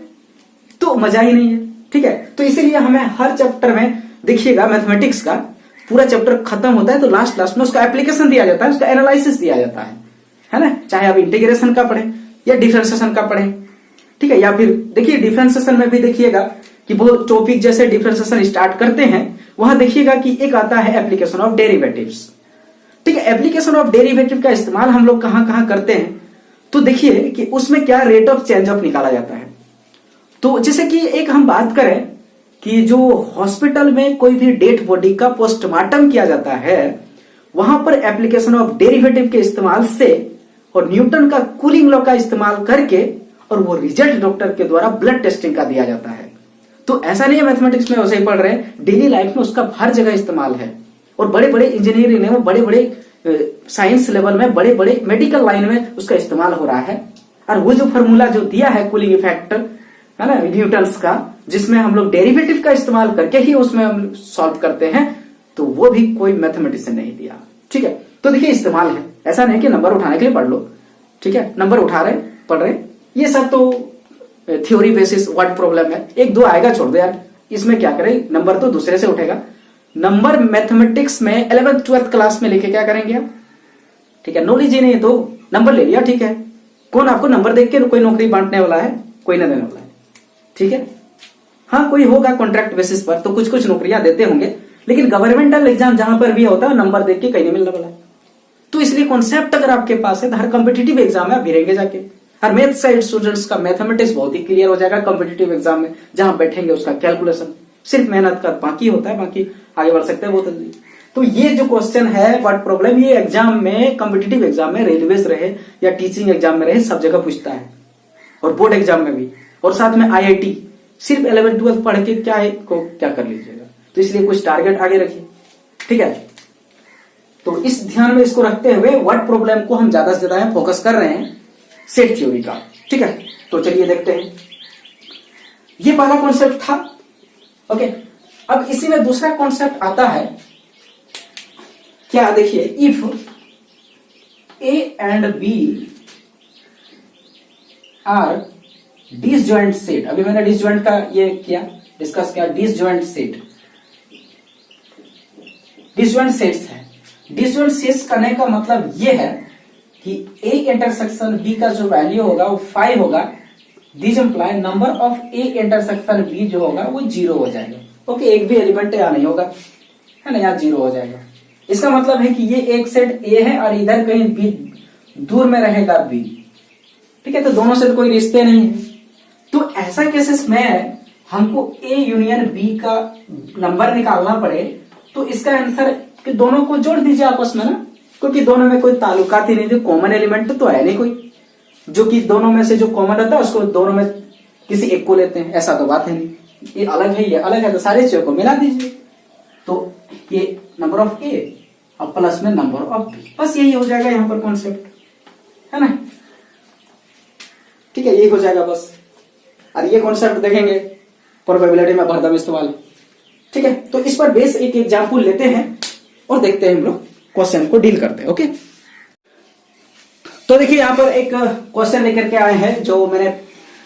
तो मजा ही नहीं है, ठीक है। तो इसीलिए हमें हर चैप्टर में देखिएगा मैथमेटिक्स का पूरा चैप्टर खत्म होता है तो लास्ट में उसका एप्लीकेशन दिया जाता है, उसका एनालिसिस दिया जाता है ना। चाहे आप इंटीग्रेशन का पढ़ें या डिफरेंशिएशन का पढ़ें, ठीक है। या फिर देखिए डिफरेंशिएशन में भी देखिएगा कि वो टॉपिक जैसे डिफरेंशिएशन स्टार्ट करते हैं, वहां देखिएगा कि एक आता है एप्लीकेशन ऑफ डेरिवेटिव्स, ठीक है। एप्लीकेशन ऑफ डेरिवेटिव का इस्तेमाल हम लोग कहां कहां करते हैं, तो देखिए कि उसमें क्या रेट ऑफ चेंज ऑफ निकाला जाता है। तो जैसे कि एक हम बात करें कि जो हॉस्पिटल में कोई भी डेड बॉडी का पोस्टमार्टम किया जाता है, वहां पर एप्लीकेशन ऑफ डेरिवेटिव के इस्तेमाल से और न्यूटन का कूलिंग लॉ का इस्तेमाल करके, और वो रिजल्ट डॉक्टर के द्वारा ब्लड टेस्टिंग का दिया जाता है। तो ऐसा नहीं है मैथमेटिक्स में वैसे ही पढ़ रहे हैं, डेली लाइफ में उसका हर जगह इस्तेमाल है। और बड़े बड़े इंजीनियरिंग में, बड़े बड़े साइंस लेवल में, बड़े बड़े मेडिकल लाइन में उसका इस्तेमाल हो रहा है। और वो जो फॉर्मूला जो दिया है कूलिंग इफेक्ट, है ना, न्यूटन्स का, जिसमें हम लोग डेरिवेटिव का इस्तेमाल करके ही उसमें हम सॉल्व करते हैं, तो वो भी कोई मैथमेटिक्स ने नहीं दिया, ठीक है। तो देखिए इस्तेमाल है, ऐसा नहीं कि नंबर उठाने के लिए पढ़ लो, ठीक है। नंबर उठा रहे, पढ़ रहे, ये सब तो थ्योरी बेसिस वर्ड प्रॉब्लम है, एक दो आएगा छोड़ दो यार, इसमें क्या करें, नंबर तो दूसरे से उठेगा। नंबर मैथमेटिक्स में 11th 12th क्लास में लेके क्या करेंगे आप, ठीक है। नॉलेज ही नहीं तो नंबर ले लिया, ठीक है। कौन आपको नंबर देख के कोई नौकरी बांटने वाला है, कोई ना देने वाला है, ठीक है। हाँ, कोई होगा कॉन्ट्रैक्ट बेसिस पर तो कुछ कुछ नौकरियां देते होंगे, लेकिन गवर्नमेंटल एग्जाम जहां पर भी होता है नंबर देख के कहीं नहीं मिलने वाला है। तो इसलिए कॉन्सेप्ट अगर आपके पास है तो हर कॉम्पिटिटिव एग्जाम में आप भिड़ेंगे जाके। हर मैथ साइड स्टूडेंट्स का मैथमेटिक्स बहुत ही क्लियर हो जाएगा कॉम्पिटिटिव एग्जाम में, जहां बैठेंगे उसका कैलकुलेशन सिर्फ मेहनत का बाकी होता है, बाकी आगे बढ़ सकते हैं बहुत जल्दी। तो ये जो क्वेश्चन है वर्ड प्रॉब्लम, ये एग्जाम में, कॉम्पिटिटिव एग्जाम में, रेलवेज रहे या टीचिंग एग्जाम में रहे, सब जगह पूछता है, और बोर्ड एग्जाम में भी, और साथ में IIT। सिर्फ 11th 12th पढ़ के क्या है को क्या कर लीजिएगा, तो इसलिए कुछ टारगेट आगे रखिए, ठीक है। तो इस ध्यान में इसको रखते हुए वर्ड प्रॉब्लम को हम ज्यादा से ज्यादा फोकस कर रहे हैं सेट थ्योरी का, ठीक है। तो चलिए देखते हैं, ये पहला कॉन्सेप्ट था, ओके। अब इसी में दूसरा कॉन्सेप्ट आता है, क्या, देखिए, if A and B are disjoint set. अभी मैंने डिसजॉइंट का ये किया, डिस्कस किया, डिसजॉइंट सेट, डिसजॉइंट सेट्स है। डिसजॉइंट सेट्स करने का मतलब ये है कि A इंटरसेक्शन B का जो वैल्यू होगा वो 5 होगा, this imply number of A intersection B जो होगा वो 0 हो जाएगा, ओके। एक भी एलिमेंट यहाँ नहीं होगा, है ना, यहाँ 0 हो जाएगा। इसका मतलब है कि ये एक सेट A है और इधर कहीं B दूर में रहेगा B, ठीक है। तो दोनों से कोई रिश्ते नहीं है। तो ऐसा केसेस में हमको A यूनियन B का नंबर निकालना पड़े, तो इसका आंसर कि दोनों को जोड़ दीजिए आपस में ना, क्योंकि दोनों में कोई ताल्लुकात ही नहीं थी, कॉमन एलिमेंट तो है नहीं कोई, जो कि दोनों में से जो कॉमन रहता है उसको दोनों में किसी एक को लेते हैं, ऐसा तो बात है नहीं। ये अलग है, ये अलग है, तो सारे चीजों को मिला दीजिए, तो ये नंबर ऑफ A और प्लस में नंबर ऑफ B, बस यही हो जाएगा यहाँ पर कॉन्सेप्ट, है ना, ठीक है। यही हो जाएगा बस। और ये कॉन्सेप्ट देखेंगे प्रोबेबिलिटी में भरदम इस्तेमाल, ठीक है। तो इस पर बेस एक एग्जाम्पल लेते हैं और देखते हैं हम लोग क्वेश्चन को डील करते हैं, ओके। तो देखिए यहाँ पर एक क्वेश्चन लेकर के आए हैं जो मैंने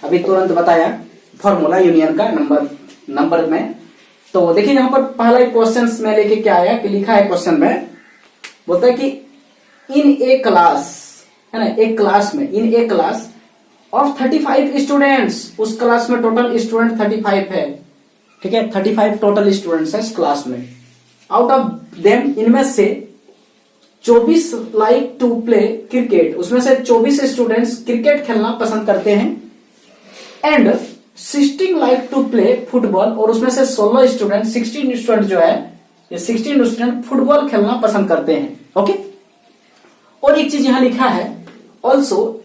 अभी तुरंत बताया, फॉर्मूला यूनियन का नंबर में। तो देखिए यहाँ पर पहला एक क्वेश्चन में लेके क्या आया कि लिखा है क्वेश्चन में, बोलता है कि इन ए क्लास, है ना, एक क्लास में, इन ए क्लास ऑफ 35 स्टूडेंट्स, उस क्लास में टोटल स्टूडेंट 35 है, ठीक है। 35 टोटल स्टूडेंट्स है इस क्लास में। आउट ऑफ देम, इनमें से 24 लाइक टू प्ले क्रिकेट, उसमें से 24 स्टूडेंट्स क्रिकेट खेलना पसंद करते हैं, and 16 like to play football, और उसमें से 16 स्टूडेंट जो है, ये 16 स्टूडेंट फुटबॉल खेलना पसंद करते हैं, ओके। और एक चीज यहां लिखा है, also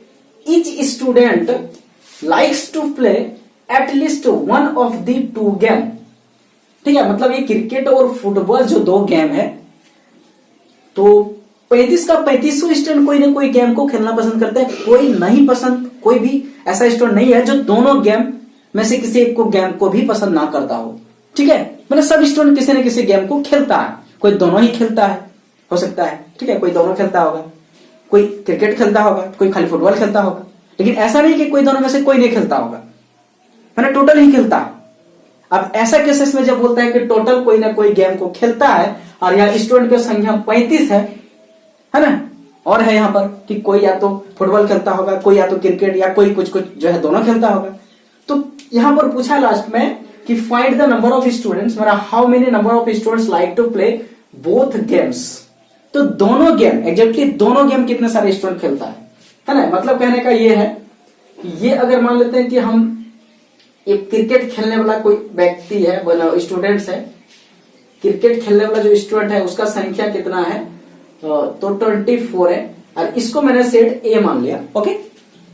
each student likes to play at least one of the two game, ठीक है। मतलब ये क्रिकेट और फुटबॉल जो दो गेम है, तो 35 का 35 स्टूडेंट कोई ना कोई गेम को खेलना पसंद करता है, कोई नहीं पसंद, कोई भी ऐसा स्टूडेंट नहीं है जो दोनों गेम में से किसी एक को गेम को भी पसंद ना करता हो। ठीक है, मतलब सब स्टूडेंट किसी न किसी गेम को खेलता है, कोई दोनों ही खेलता है, हो सकता है, ठीक है, कोई दोनों खेलता होगा, कोई क्रिकेट खेलता होगा, कोई खाली फुटबॉल खेलता होगा, लेकिन ऐसा नहीं कि कोई दोनों में से कोई नहीं खेलता होगा, मैंने टोटल ही खेलता है। अब ऐसा केसेस में जब बोलता है कि टोटल कोई ना कोई गेम को खेलता है और यहाँ स्टूडेंट की संख्या 35 है ना, और है यहाँ पर कि कोई या तो फुटबॉल खेलता होगा, कोई या तो क्रिकेट, या कोई कुछ कुछ जो है दोनों खेलता होगा, तो यहाँ पर पूछा लास्ट में कि find the number of students, मेरा how many number of students like to play both games. तो दोनों गेम, एग्जैक्टली दोनों गेम कितने सारे स्टूडेंट खेलता है ना, मतलब कहने का ये है कि ये अगर मान लेते हैं कि हम एक क्रिकेट खेलने वाला कोई व्यक्ति है, बोला स्टूडेंट्स है, क्रिकेट खेलने वाला जो स्टूडेंट है उसका संख्या कितना है, तो 24 है, और इसको मैंने सेट ए मान लिया, ओके।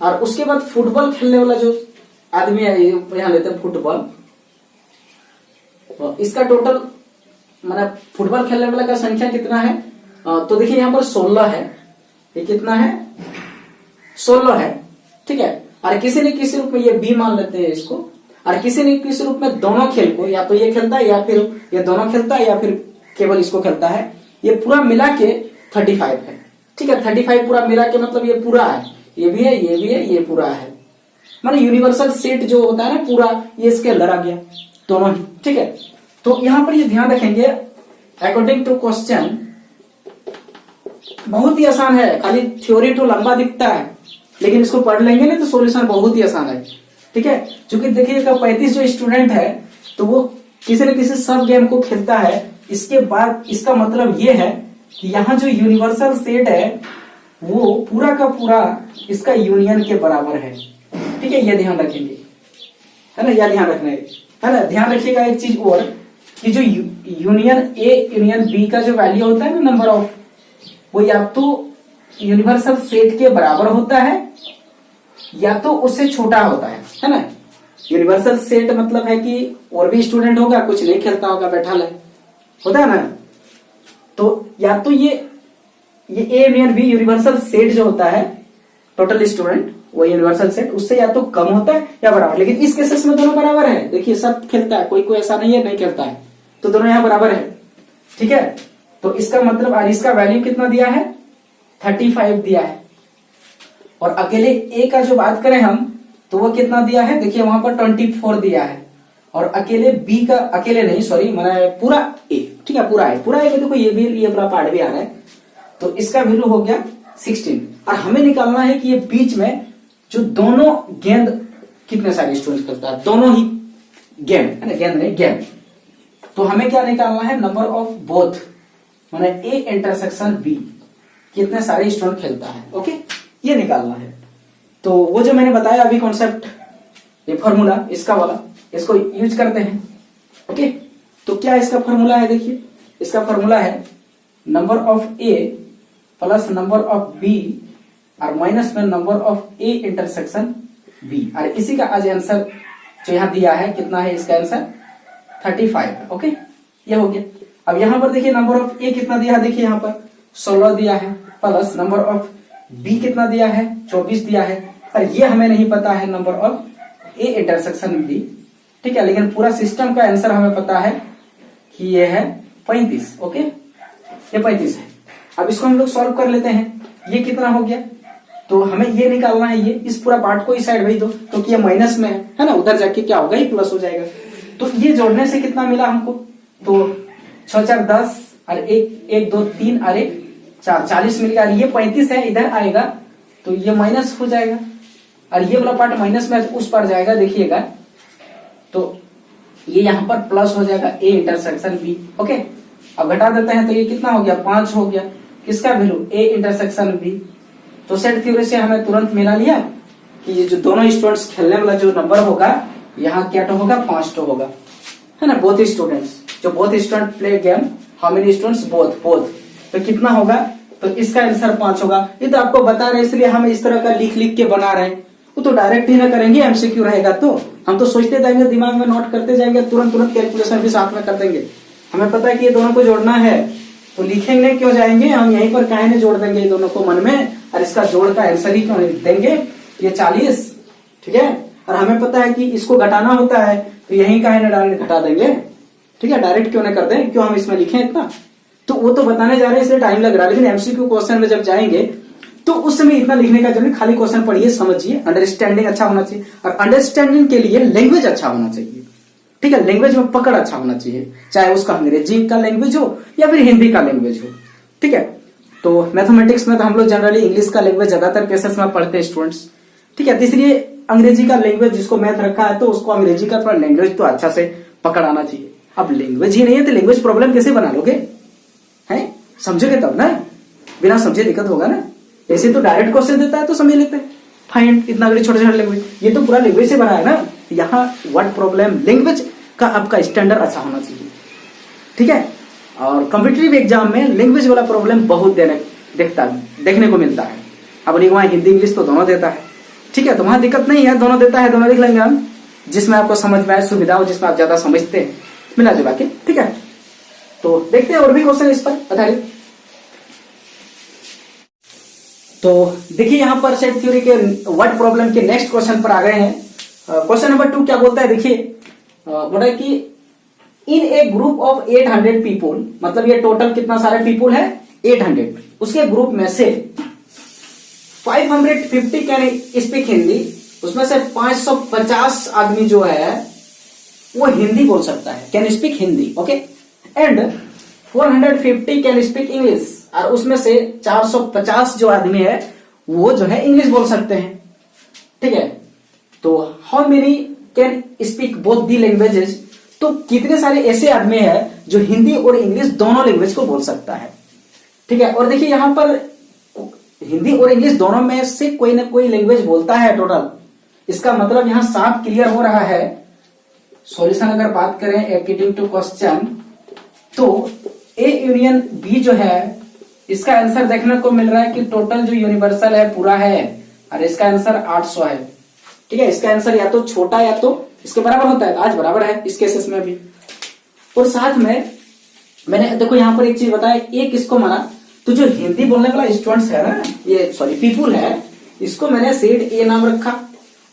और उसके बाद फुटबॉल खेलने वाला जो आदमी है, यहां लेते हैं फुटबॉल, इसका टोटल मैंने फुटबॉल खेलने वाला का संख्या कितना है, तो देखिए यहाँ पर 16 है, ये कितना है, 16 है, ठीक है। और किसी न किसी रूप में ये बी मान लेते हैं इसको, और किसी न किसी रूप में दोनों खेल को, या तो ये खेलता है या फिर ये दोनों खेलता है या फिर केवल इसको खेलता है, ये पूरा मिला के 35 है, ठीक है। 35 पूरा मिला के मतलब ये पूरा है, ये भी है, ये भी है, ये पूरा है, माने यूनिवर्सल सेट जो होता है ना पूरा, ये इसके अंदर आ गया दोनों ही, ठीक है। तो यहां पर ये ध्यान रखेंगे, अकॉर्डिंग टू क्वेश्चन बहुत ही आसान है, खाली थ्योरी तो लंबा दिखता है, लेकिन इसको पढ़ लेंगे ना तो सॉल्यूशन बहुत ही आसान है, ठीक है। क्योंकि देखिएगा 35 जो स्टूडेंट है तो वो किसी न किसी सब गेम को खेलता है, इसके बाद इसका मतलब ये है कि यहाँ जो यूनिवर्सल सेट है वो पूरा का पूरा इसका यूनियन के बराबर है, ठीक है, ये ध्यान रखेंगे, है ना, यह ध्यान रखना है ना। ध्यान रखिएगा एक चीज और कि जो यूनियन ए यूनियन बी का जो वैल्यू होता है ना नंबर ऑफ, वो या तो यूनिवर्सल सेट के बराबर होता है या तो उससे छोटा होता है ना। यूनिवर्सल सेट मतलब है कि और भी स्टूडेंट होगा, कुछ नहीं खेलता होगा, बैठा है, होता है ना, तो या तो ये A union B universal set जो होता है टोटल स्टूडेंट, वो यूनिवर्सल सेट उससे या तो कम होता है या बराबर, लेकिन इस केसेस में दोनों बराबर है, देखिए सब खेलता है, कोई कोई ऐसा नहीं है नहीं खेलता है, तो दोनों यहाँ बराबर है, ठीक है। तो इसका मतलब और इसका वैल्यू कितना दिया है, 35 दिया है, और अकेले ए का जो बात करें हम तो वो कितना दिया है, देखिए वहां पर 24 दिया है, और अकेले बी का, अकेले नहीं सॉरी मैंने पूरा ए, ठीक है, पूरा ए देखो ये भी, ये पूरा पार्ट भी आ रहा है, तो इसका वैल्यू हो गया 16। और हमें निकालना है कि ये बीच में जो दोनों गेंद कितने सारे स्टूडेंट खेलता है, दोनों ही गेम है ना, गेंद नहीं गेम, तो हमें क्या निकालना है, नंबर ऑफ बोथ, माने ए इंटरसेक्शन बी कितने सारे स्टूडेंट खेलता है, ओके, ये निकालना है। तो वो जो मैंने बताया अभी कॉन्सेप्ट, ये फॉर्मूला इसका वाला, इसको यूज करते हैं, ओके। तो क्या इसका फॉर्मूला है, देखिए इसका फॉर्मूला है number of A plus number of B और माइनस में number of A intersection B, और इसी का आज आंसर जो यहाँ दिया है कितना है, इसका आंसर 35, ओके, ये हो गया। अब यहाँ पर देखिए नंबर ऑफ ए कितना दिया है, देखिए यहाँ पर 16 दिया है, प्लस नंबर ऑफ बी कितना दिया है, 24 दिया है, और ये हमें नहीं पता है number of A intersection B, ठीक है, लेकिन पूरा सिस्टम का आंसर हमें पता है कि ये है 35, ओके, ये 35 है। अब इसको हम लोग सॉल्व कर लेते हैं, ये कितना हो गया, तो हमें ये निकालना है, ये इस पूरा पार्ट को इस साइड भेज दो, क्योंकि ये माइनस में है ना, उधर जाके क्या होगा, ये प्लस हो जाएगा, तो ये जोड़ने से कितना मिला हमको, तो 6 4 10 और 1 2 3 और 1 4 40 मिल गया, ये 35 है, इधर आएगा तो ये माइनस हो जाएगा, और ये वाला पार्ट माइनस में उस पार जाएगा, देखिएगा, तो ये यहाँ पर प्लस हो जाएगा ए इंटरसेक्शन बी, ओके। अब घटा देते हैं तो ये कितना हो गया, 5 हो गया, किसका वैल्यू, ए इंटरसेक्शन बी। तो सेट थ्योरी से हमें तुरंत मिला लिया कि ये जो दोनों स्टूडेंट्स खेलने वाला जो नंबर होगा यहाँ क्या तो होगा, 5 तो होगा, है ना, बोथ स्टूडेंट्स, जो both student play game, how many students, both, तो कितना होगा, तो इसका आंसर 5 होगा। ये तो आपको बता रहे इसलिए हम इस तरह का लिख के बना रहे हैं, वो तो डायरेक्ट ही ना करेंगे, एमसीक्यू रहेगा तो हम तो सोचते जाएंगे, दिमाग में नोट करते जाएंगे, तुरंत कैलकुलेशन भी साथ में कर देंगे। हमें पता है कि ये दोनों को जोड़ना है तो लिखेंगे क्यों जाएंगे, हम यहीं पर काहे ने जोड़ देंगे दोनों को मन में, और इसका जोड़ का आंसर ही क्यों लिख देंगे, ये 40, ठीक है। और हमें पता है कि इसको घटाना होता है, तो यहीं काहे ने डायरेक्ट घटा देंगे, ठीक है। डायरेक्ट क्यों ना कर दें, क्यों हम इसमें लिखें इतना, तो वो तो बताने जा रहे हैं इसलिए टाइम लग रहा है। लेकिन एमसीक्यू क्वेश्चन में जब जाएंगे तो उस समय इतना लिखने का जरूरी, खाली क्वेश्चन पढ़िए, समझिए, अंडरस्टैंडिंग अच्छा होना चाहिए। और अंडरस्टैंडिंग के लिए लैंग्वेज अच्छा होना चाहिए, ठीक है। लैंग्वेज में पकड़ अच्छा होना चाहिए, चाहे उसका अंग्रेजी का लैंग्वेज हो या फिर हिंदी का लैंग्वेज हो, ठीक है। तो मैथमेटिक्स में तो हम लोग जनरली इंग्लिश का लैंग्वेज ज्यादातर केसेस में पढ़ते हैं स्टूडेंट्स, ठीक है। तो इसलिए अंग्रेजी का लैंग्वेज जिसको मैथ रखा है तो उसको अंग्रेजी का थोड़ा लैंग्वेज तो अच्छा से पकड़ आना चाहिए। अब लैंग्वेज ही नहीं है तो लैंग्वेज प्रॉब्लम कैसे बना लोगे, है, समझोगे तब ना, बिना समझे दिक्कत होगा ना। ऐसे तो डायरेक्ट क्वेश्चन देता है तो समझ लेते हैं, फाइंड इतना बड़ी छोटे छोटे लैंग्वेज, ये तो पूरा लैंग्वेज से बना है ना। यहाँ वर्ड प्रॉब्लम लैंग्वेज का आपका स्टैंडर्ड अच्छा होना चाहिए, ठीक है। और कॉम्पिटिटिव एग्जाम में लैंग्वेज वाला प्रॉब्लम बहुत देखने को मिलता है। अब वहां हिंदी इंग्लिश तो दोनों देता है, ठीक है, तो वहां दिक्कत नहीं है, दोनों देता है, दोनों लिख लेंगे हम, जिसमें आपको समझ में आए, सुविधा हो, जिसमें आप ज्यादा समझते हैं, मिला जुला के, ठीक है। तो देखते हैं और भी क्वेश्चन इस पर आधारित। तो देखिए यहाँ पर सेट थ्योरी के वर्ड प्रॉब्लम के नेक्स्ट क्वेश्चन पर आ गए हैं। क्वेश्चन नंबर 2 क्या बोलता है, देखिए बोला है कि इन ए ग्रुप ऑफ 800 पीपुल, मतलब ये टोटल कितना सारे पीपुल है 800, उसके ग्रुप में से 550 कैन स्पीक हिंदी, उसमें से 550 आदमी जो है वो हिंदी बोल सकता है, can speak Hindi, okay. And 450 can speak English, और उसमें से 450 जो आदमी है वो जो है इंग्लिश बोल सकते हैं, ठीक है। तो how many can speak both the languages, तो कितने सारे ऐसे आदमी है जो हिंदी और इंग्लिश दोनों लैंग्वेज को बोल सकता है, ठीक है। और देखिए यहां पर हिंदी और इंग्लिश दोनों में से कोई ना कोई लैंग्वेज बोलता है टोटल, इसका मतलब यहां साफ क्लियर हो रहा है। सॉल्यूशन अगर बात करें अकॉर्डिंग टू क्वेश्चन, तो ए यूनियन बी जो है इसका आंसर देखने को मिल रहा है कि टोटल जो यूनिवर्सल है पूरा है, और इसका आंसर 800 है, ठीक है। इसका आंसर या तो छोटा या तो इसके बराबर होता है, आज बराबर है इस केसेस में भी। और साथ में मैंने देखो यहाँ पर एक चीज बताया, एक इसको माना, तो जो हिंदी बोलने वाला स्टूडेंट्स है ना, ये सॉरी पीपुल है, इसको मैंने सेट ए नाम रखा,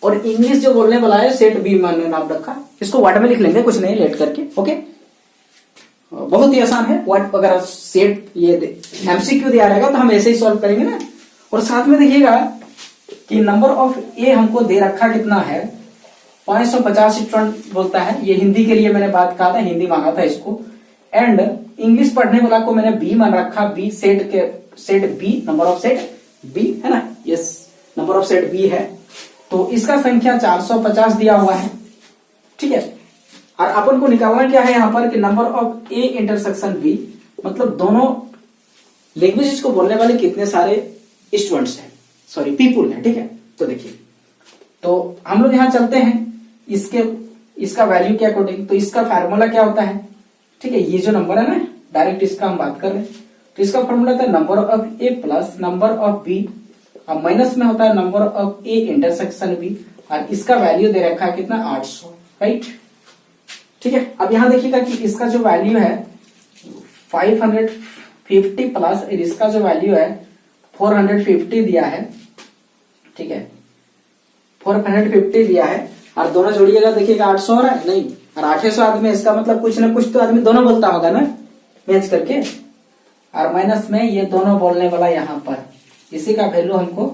और इंग्लिश जो बोलने वाला है सेट बी मैंने नाम रखा। इसको वर्ड में लिख लेंगे, कुछ नहीं लेट करके, ओके। बहुत ही आसान है, वर्ड वगैरह सेट ये एमसीक्यू दिया रहेगा तो हम ऐसे ही सॉल्व करेंगे ना। और साथ में देखिएगा कि नंबर ऑफ ए हमको दे रखा कितना है, 550 स्टूडेंट बोलता है, ये हिंदी के लिए मैंने बात कहा था, हिंदी मांगा था इसको। एंड इंग्लिश पढ़ने वाला को मैंने बी मान रखा, B set B, number of set B है ना, yes number of set B है, तो इसका संख्या 450 दिया हुआ है, ठीक है। और अपन को निकालना क्या है यहाँ पर कि number of A intersection B, मतलब दोनों लैंग्वेज को बोलने वाले कितने सारे स्टूडेंट्स हैं, सॉरी पीपुल हैं, ठीक है। तो देखिए, तो हम लोग यहाँ चलते हैं इसका वैल्यू के अकॉर्डिंग, तो इसका फार्मूला क्या होता है, ठीक है। ये जो नंबर है ना, डायरेक्ट इसका हम बात कर रहे हैं, तो इसका फार्मूला था number of A plus number of B, अब माइनस में होता है number of A intersection B, और इसका वैल्यू दे रखा है कितना 800, राइट, ठीक है। अब यहां देखिएगा कि इसका जो वैल्यू है 550 प्लस इसका जो वैल्यू है 450 दिया है, ठीक है, 450 दिया है, और दोनों जोड़िएगा देखिएगा 800 हो रहा है, नहीं, और 800 आदमी, इसका मतलब कुछ ना कुछ तो आदमी दोनों बोलता होगा ना मैच करके, और माइनस में ये दोनों बोलने वाला यहाँ पर, इसी का वैल्यू हमको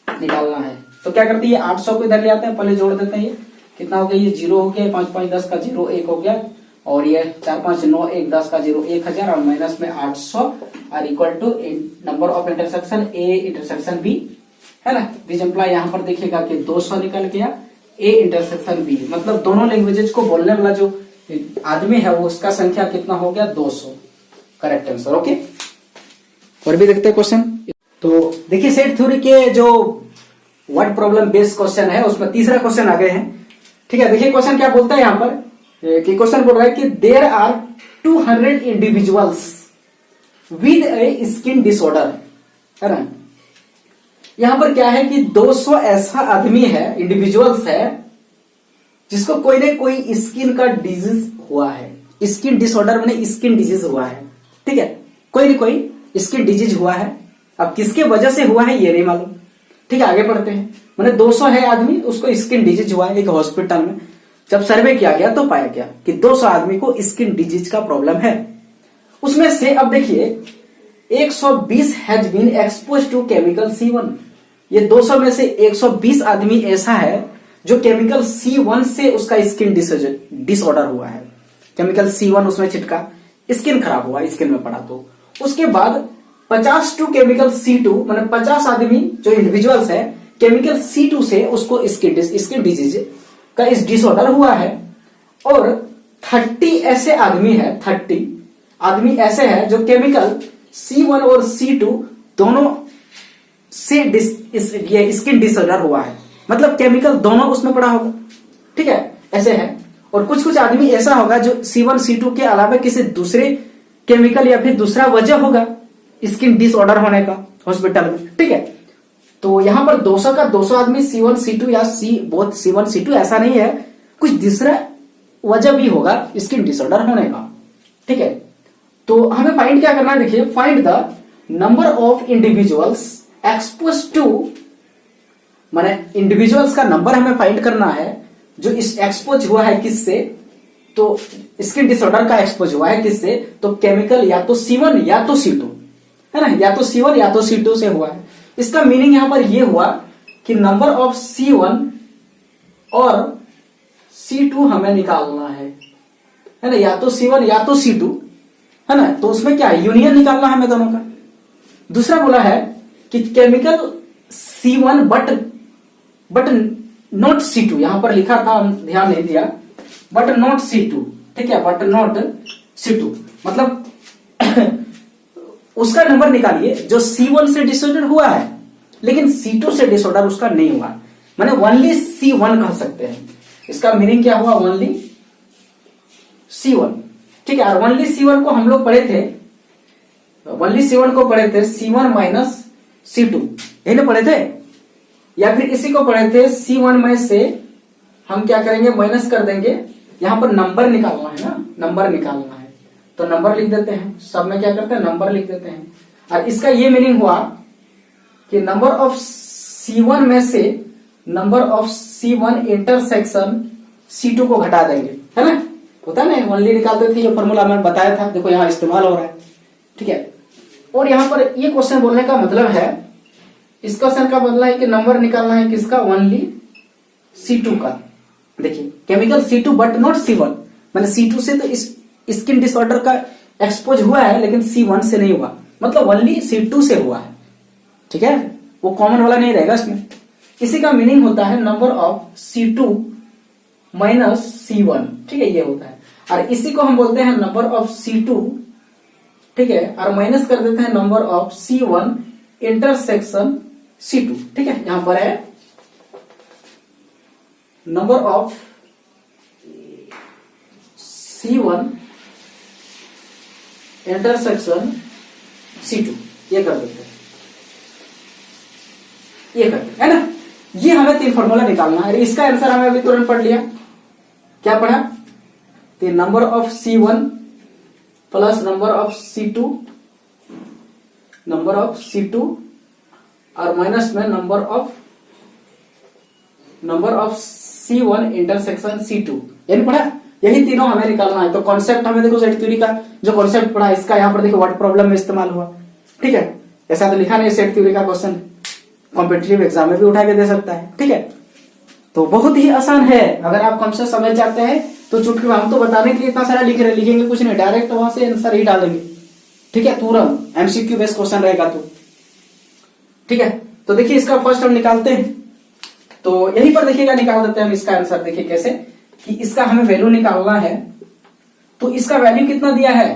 निकालना है। तो क्या करते हैं, 800 को इधर ले आते हैं, पहले जोड़ देते हैं, ये कितना हो गया, ये 0 हो गया, 5 5 10 का 0 1 हो गया, और ये 4 5 9 1 10 का 0 1000, और माइनस में 800 और equal to number of intersection A intersection B, है ना। विच एम्प्लाई यहाँ पर देखिएगा कि 200 निकल गया, ए इंटरसेक्शन बी, मतलब दोनों लैंग्वेजेस को बोलने वाला जो आदमी है वो उसका संख्या कितना हो गया 200, करेक्ट आंसर, ओके। और भी देखते हैं क्वेश्चन। तो देखिए सेट थ्योरी के जो वर्ड प्रॉब्लम बेस्ड क्वेश्चन है उसमें तीसरा क्वेश्चन आ गए हैं, ठीक है। देखिए क्वेश्चन क्या बोलता है यहाँ पर कि क्वेश्चन बोल रहा है कि there are 200 individuals with a skin disorder, है ना। यहां पर क्या है कि 200 ऐसा आदमी है, इंडिविजुअल्स है, जिसको कोई ना कोई स्किन का डिजीज हुआ है, स्किन डिसऑर्डर माने स्किन डिजीज हुआ है, ठीक है। कोई न कोई स्किन डिजीज हुआ है। अब किसके वजह से हुआ है ये नहीं मालूम। ठीक है, आगे बढ़ते हैं। मैंने 200 है आदमी, उसको स्किन डिजीज हुआ है एक हॉस्पिटल में। जब सर्वे किया गया तो पाया गया कि 200 आदमी को स्किन डिजीज का प्रॉब्लम है। उसमें से अब देखिए 120 has been expose to chemical C1। ये 200 में से 120 आदमी ऐसा है जो केमिकल C1 से उसका स्किन डिसऑर्डर हुआ है। केमिकल C1 उसमें छिटका, स्किन खराब हुआ, स्किन में पड़ा। तो उसके बाद 50 टू केमिकल C2, मैंने 50 आदमी जो इंडिविजुअल्स है केमिकल C2 से उसको स्किन डिजीज का इस डिसऑर्डर हुआ है। और 30 ऐसे आदमी है, 30 आदमी ऐसे है जो केमिकल C1 और C2 दोनों से ये स्किन डिसऑर्डर हुआ है, मतलब केमिकल दोनों उसमें पड़ा होगा। ठीक है, ऐसे है। और कुछ कुछ आदमी ऐसा होगा जो C1 C2 के अलावा किसी दूसरे केमिकल या फिर दूसरा वजह होगा स्किन डिसऑर्डर होने का हॉस्पिटल में। ठीक है, तो यहां पर 200 का 200 आदमी C1 C2 या बोथ C1 C2 ऐसा नहीं है, कुछ दूसरा वजह भी होगा स्किन डिसऑर्डर होने का। ठीक है, तो हमें फाइंड क्या करना है, देखिए find the number of individuals expose to, माने इंडिविजुअल्स का नंबर हमें फाइंड करना है जो इस एक्सपोज हुआ है किससे, तो स्किन डिसऑर्डर का एक्सपोज हुआ है किससे, तो केमिकल या तो C1 या तो C2 है ना, या तो C1 या तो C2 से हुआ है। इसका मीनिंग यहां पर यह हुआ कि नंबर ऑफ C1 और C2 हमें निकालना है ना, या तो C1 या तो C2 है ना। तो उसमें क्या है, यूनियन निकालना है हमें दोनों का। दूसरा बोला है कि chemical C1 but not C2, यहां पर लिखा था ध्यान नहीं दिया, बट नॉट C2। ठीक है, बट नॉट C2 मतलब उसका नंबर निकालिए जो C1 से डिसऑर्डर हुआ है लेकिन C2 से डिसऑर्डर उसका नहीं हुआ, माने ओनली C1 कह सकते हैं। इसका मीनिंग क्या हुआ, ओनली C1। ठीक है, और ओनली C1 को हम लोग पढ़े थे, ओनली C1 को पढ़े थे C1 माइनस C2, यही ना पढ़े थे, या फिर इसी को पढ़े थे C1 में से हम क्या करेंगे, माइनस कर देंगे। यहां पर नंबर निकालना है ना, नंबर निकालना है तो नंबर लिख देते हैं, सब में क्या करते हैं नंबर लिख देते हैं। और इसका ये मीनिंग हुआ कि नंबर ऑफ C1 में से number of C1 intersection C2 को घटा देंगे, है ना, होता है ना, ओनली निकालते थे, ये फॉर्मूला मैंने बताया था, देखो यहां इस्तेमाल हो रहा है। ठीक है, और यहां पर ये क्वेश्चन बोलने का मतलब है, इस क्वेश्चन का मतलब है कि नंबर निकालना है किसका, ओनली C2 का। देखिए chemical C2 but not C1, मैंने C2 से तो इस स्किन डिसऑर्डर का एक्सपोज हुआ है लेकिन C1 से नहीं हुआ, मतलब ओनली C2 से हुआ है। ठीक है, वो कॉमन वाला नहीं रहेगा इसमें। इसी का मीनिंग होता है number of C2 minus C1। ठीक है, ये होता है, और इसी को हम बोलते हैं नंबर ऑफ C2। ठीक है, और माइनस कर देते हैं number of C1 intersection C2। ठीक है, यहां पर है number of C1 intersection C2, ये कर देते हैं, ये करते है ना। ये हमें 3 फॉर्मूला निकालना है। इसका आंसर हमें अभी तुरंत पढ़ लिया, क्या पढ़ा, तो number of C1 plus number of C2, number of C2 और माइनस में number of C1 intersection C2, यानी पढ़ा, यही तीनों हमें निकालना है। तो कॉन्सेप्ट हमें देखो सेट थ्योरी का जो कॉन्सेप्ट पढ़ा इसका यहाँ पर देखो वर्ड प्रॉब्लम में इस्तेमाल हुआ। ठीक है, ऐसा तो लिखा नहीं, सेट थ्योरी का क्वेश्चन कॉम्पिटिटिव एग्जाम में भी उठा के दे सकता है। ठीक है, तो बहुत ही आसान है, अगर आप कम से समझ जाते हैं तो चुटकी, हम तो बताने के लिए इतना सारा लिखेंगे कुछ नहीं, डायरेक्ट वहां से आंसर ही डालेंगे। ठीक है, तुरंत MCQ बेस्ड क्वेश्चन रहेगा तो। ठीक है, तो देखिए इसका फर्स्ट हम निकालते हैं, तो यहीं पर देखिएगा निकाल देते हैं हम इसका आंसर। देखिए कैसे कि इसका हमें वैल्यू निकालना है, तो इसका वैल्यू कितना दिया है